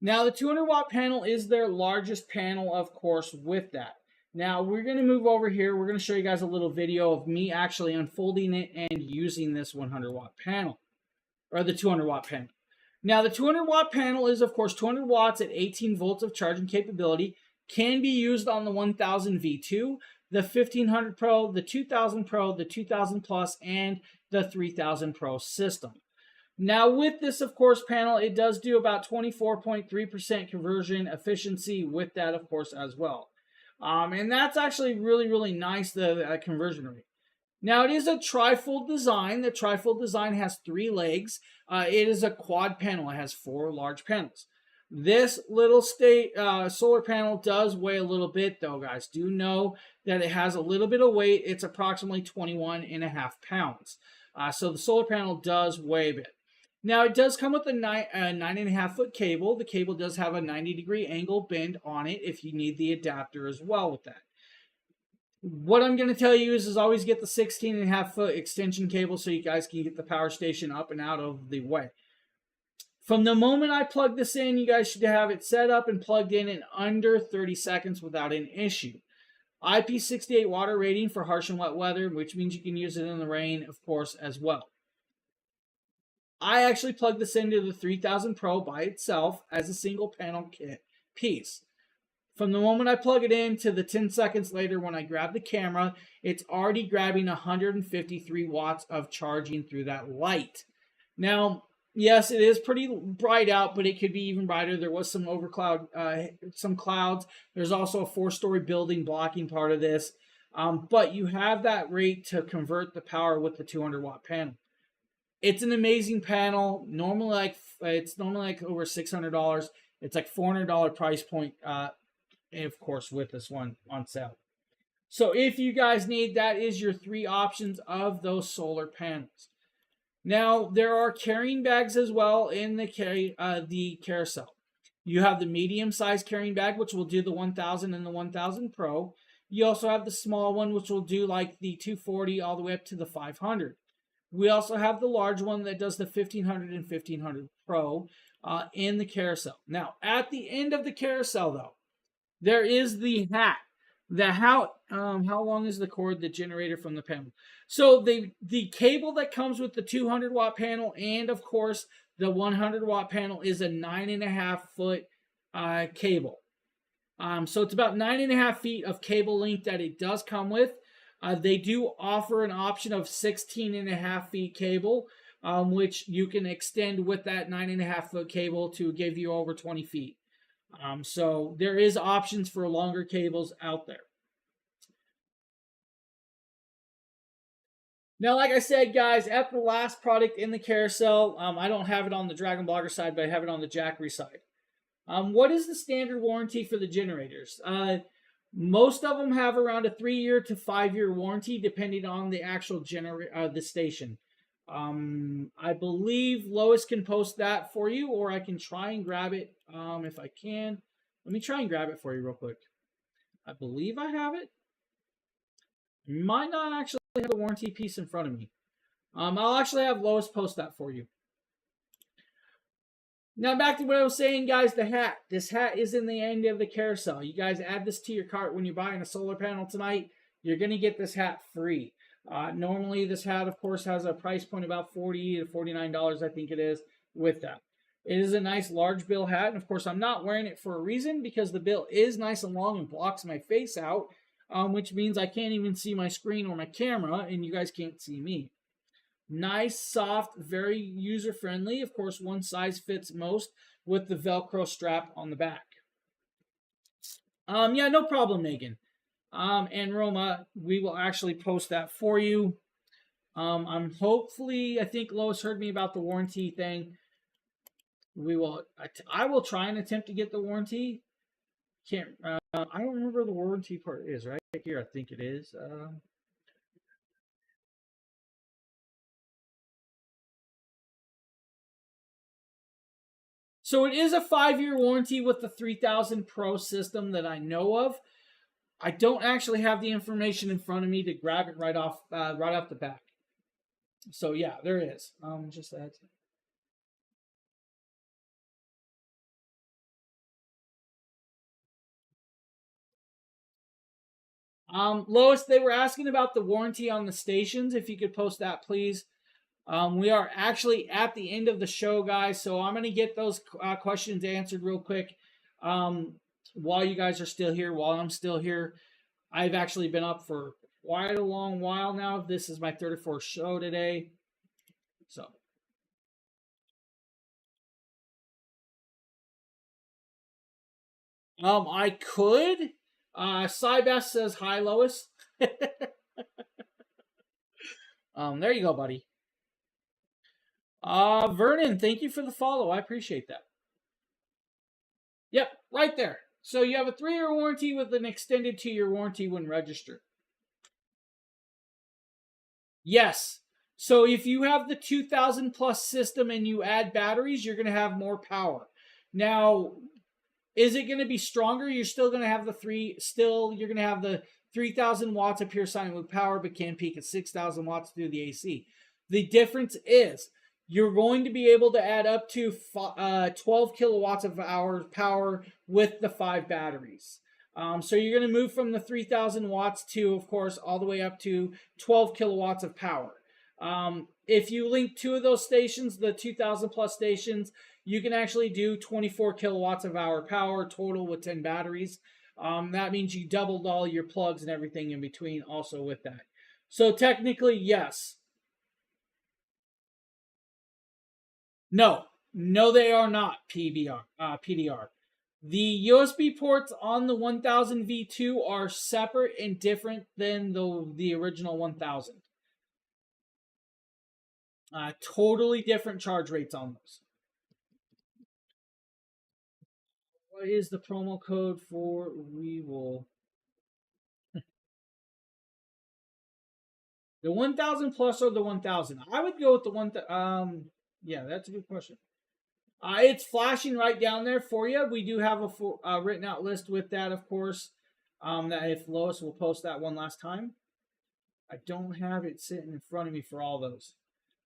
Now the 200 watt panel is their largest panel, of course, with that. Now we're going to move over here. We're going to show you guys a little video of me actually unfolding it and using this 100 watt panel, or the 200 watt panel. Now the 200 watt panel is, of course, 200 watts at 18 volts of charging capability, can be used on the 1000 V2, the 1500 Pro, the 2000 Pro, the 2000 Plus, and the 3000 Pro system. Now, with this, of course, panel, it does do about 24.3% conversion efficiency with that, of course, as well. And that's actually really, really nice, the conversion rate. Now, it is a trifold design. The trifold design has 3 legs. It is a quad panel. It has 4 large panels. This little solar panel does weigh a little bit, though, guys. Do know that it has a little bit of weight. It's approximately 21.5 pounds. So the solar panel does weigh a bit. Now, it does come with a 9.5 foot cable. The cable does have a 90-degree angle bend on it if you need the adapter as well with that. What I'm going to tell you is always get the 16.5 foot extension cable so you guys can get the power station up and out of the way. From the moment I plug this in, you guys should have it set up and plugged in under 30 seconds without an issue. IP68 water rating for harsh and wet weather, which means you can use it in the rain, of course, as well. I actually plugged this into the 3000 Pro by itself as a single panel kit piece. From the moment I plug it in to the 10 seconds later when I grab the camera, it's already grabbing 153 watts of charging through that light. Now, yes, it is pretty bright out, but it could be even brighter. There was some some clouds. There's also a 4-story building blocking part of this. But you have that rate to convert the power with the 200 watt panel. It's an amazing panel. It's normally like over $600. It's like $400 price point. And of course, with this one on sale. So if you guys need, that is your 3 options of those solar panels. Now, there are carrying bags as well in the carousel. You have the medium-sized carrying bag, which will do the 1000 and the 1000 Pro. You also have the small one, which will do like the 240 all the way up to the 500. We also have the large one that does the 1500 and 1500 Pro in the carousel. Now, at the end of the carousel, though, there is the hat. How long is the cord, the generator from the panel? So the cable that comes with the 200 watt panel and of course the 100 watt panel is a 9.5 foot cable. So it's about 9.5 feet of cable length that it does come with. They do offer an option of 16.5 feet cable, which you can extend with that 9.5 foot cable to give you over 20 feet. So there is options for longer cables out there. Now, like I said, guys, at the last product in the carousel, I don't have it on the Dragon Blogger side, but I have it on the Jackery side. What is the standard warranty for the generators? Most of them have around a 3-year to 5-year warranty, depending on the actual the station. I believe Lois can post that for you, or I can try and grab it if I can. Let me try and grab it for you real quick. I believe I have it. Might not actually have the warranty piece in front of me. I'll actually have Lois post that for you. Now back to what I was saying, guys, the hat. This hat is in the end of the carousel. You guys add this to your cart when you're buying a solar panel tonight. You're going to get this hat free. Normally, this hat, of course, has a price point about $40 to $49, I think it is, with that. It is a nice large bill hat, and of course, I'm not wearing it for a reason because the bill is nice and long and blocks my face out, which means I can't even see my screen or my camera, and you guys can't see me. Nice, soft, very user-friendly. Of course, one size fits most with the Velcro strap on the back. Yeah, no problem, Megan. And Roma, we will actually post that for you. I think Lois heard me about the warranty thing. I will try and attempt to get the warranty. I don't remember the warranty part is right here. I think it is. So it is a 5-year warranty with the 3000 Pro system that I know of. I don't actually have the information in front of me to grab it right off the back. So yeah, there is. Just that. Lois, they were asking about the warranty on the stations. If you could post that, please. We are actually at the end of the show, guys, so I'm going to get those questions answered real quick while you guys are still here, while I'm still here. I've actually been up for quite a long while now. This is my 34th show today. So, I could. Cybest says hi, Lois. There you go, buddy. Vernon, thank you for the follow. I appreciate that. Yep, right there. So you have a 3-year warranty with an extended 2-year warranty when registered. Yes. So if you have the 2000 plus system and you add batteries, you're going to have more power. Now, is it going to be stronger? You're still going to have you're going to have the 3000 watts of pure sine wave power, but can peak at 6000 watts through the AC. The difference is you're going to be able to add up to 12 kilowatts of hour power with the 5 batteries. So you're going to move from the 3000 watts to, of course, all the way up to 12 kilowatts of power. If you link 2 of those stations, the 2000 plus stations, you can actually do 24 kilowatts of hour power total with 10 batteries. That means you doubled all your plugs and everything in between also with that. So technically, yes. No, they are not PDR. The USB ports on the 1000 V2 are separate and different than the original 1000. Totally different charge rates on those. What is the promo code for Weevil? The 1000 plus or the 1000? I would go with the one. Yeah, that's a good question. It's flashing right down there for you. We do have a written out list with that, of course. That if Lois will post that one last time. I don't have it sitting in front of me for all those.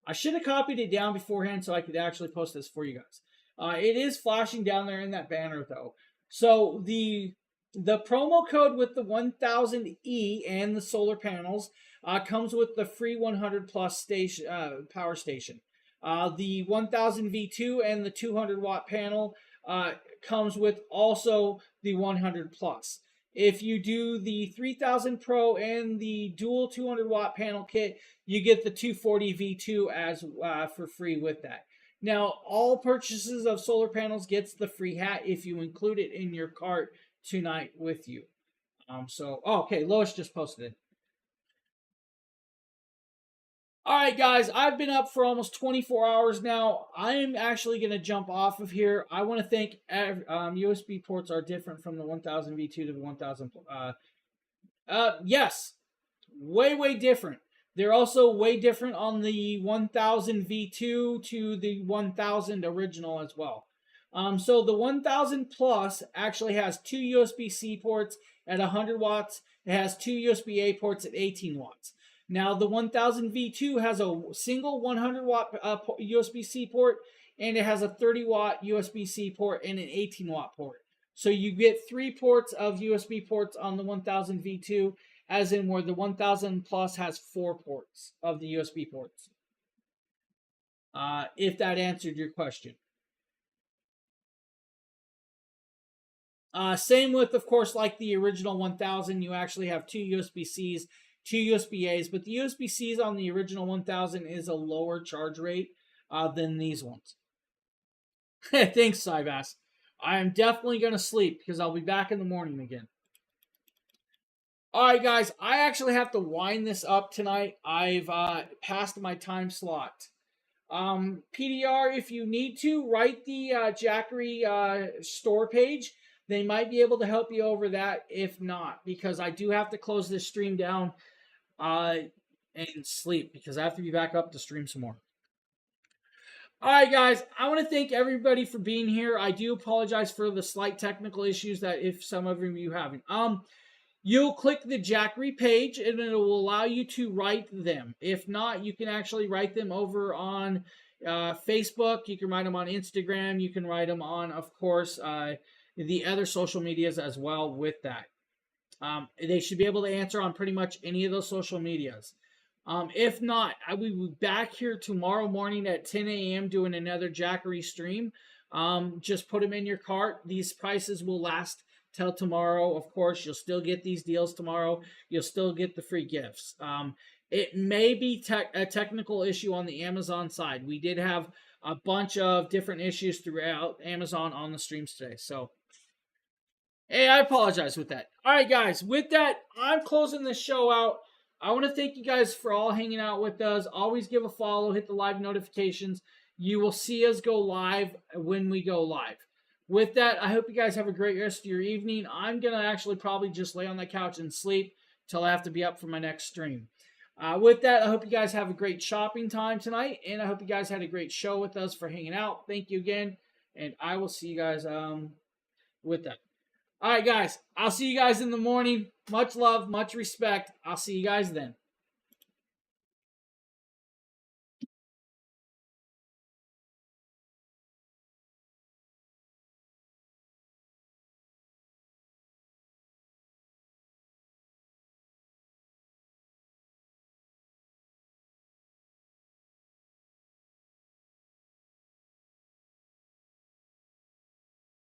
I should have copied it down beforehand so I could actually post this for you guys. It is flashing down there in that banner though. So the promo code with the 1000E and the solar panels comes with the free 100 plus station power station. The 1000 V2 and the 200 watt panel comes with also the 100 plus. If you do the 3000 Pro and the dual 200 watt panel kit, you get the 240 V2 as for free with that. Now, all purchases of solar panels gets the free hat if you include it in your cart tonight with you. Okay, Lois just posted it. All right, guys, I've been up for almost 24 hours now. I'm actually going to jump off of here. I want to thank USB ports are different from the 1000 V2 to the 1000. Yes, way different. They're also way different on the 1000 V2 to the 1000 original as well. So the 1000 Plus actually has 2 USB-C ports at 100 watts. It has 2 USB-A ports at 18 watts. Now the 1000 V2 has a single 100 watt USB-C port, and it has a 30 watt USB-C port and an 18 watt port. So you get 3 ports of USB ports on the 1000 V2, as in where the 1000 Plus has 4 ports of the USB ports. If that answered your question. Same with, of course, like the original 1000, you actually have 2 USB-Cs, 2 USB-As, but the USB-Cs on the original 1000 is a lower charge rate than these ones. Thanks, Cybass. I am definitely going to sleep because I'll be back in the morning again. All right, guys, I actually have to wind this up tonight. I've passed my time slot. PDR, if you need to, write the Jackery store page. They might be able to help you over that. If not, because I do have to close this stream down and sleep because I have to be back up to stream some more. All right, guys, I want to thank everybody for being here. I do apologize for the slight technical issues that if some of you having. You'll click the Jackery page and it will allow you to write them. If not, you can actually write them over on Facebook. You can write them on Instagram. You can write them on, of course, the other social medias as well with that. They should be able to answer on pretty much any of those social medias. If not, I will be back here tomorrow morning at 10 a.m. doing another Jackery stream. Just put them in your cart. These prices will last till tomorrow. Of course, you'll still get these deals tomorrow. You'll still get the free gifts. It may be a technical issue on the Amazon side. We did have a bunch of different issues throughout Amazon on the streams today. So Hey, I apologize with that. All right, guys. With that, I'm closing this show out. I want to thank you guys for all hanging out with us. Always give a follow, hit the live notifications. You will see us go live when we go live. With that, I hope you guys have a great rest of your evening. I'm going to actually probably just lay on the couch and sleep till I have to be up for my next stream. With that, I hope you guys have a great shopping time tonight, and I hope you guys had a great show with us for hanging out. Thank you again, and I will see you guys with that. All right, guys. I'll see you guys in the morning. Much love, much respect. I'll see you guys then.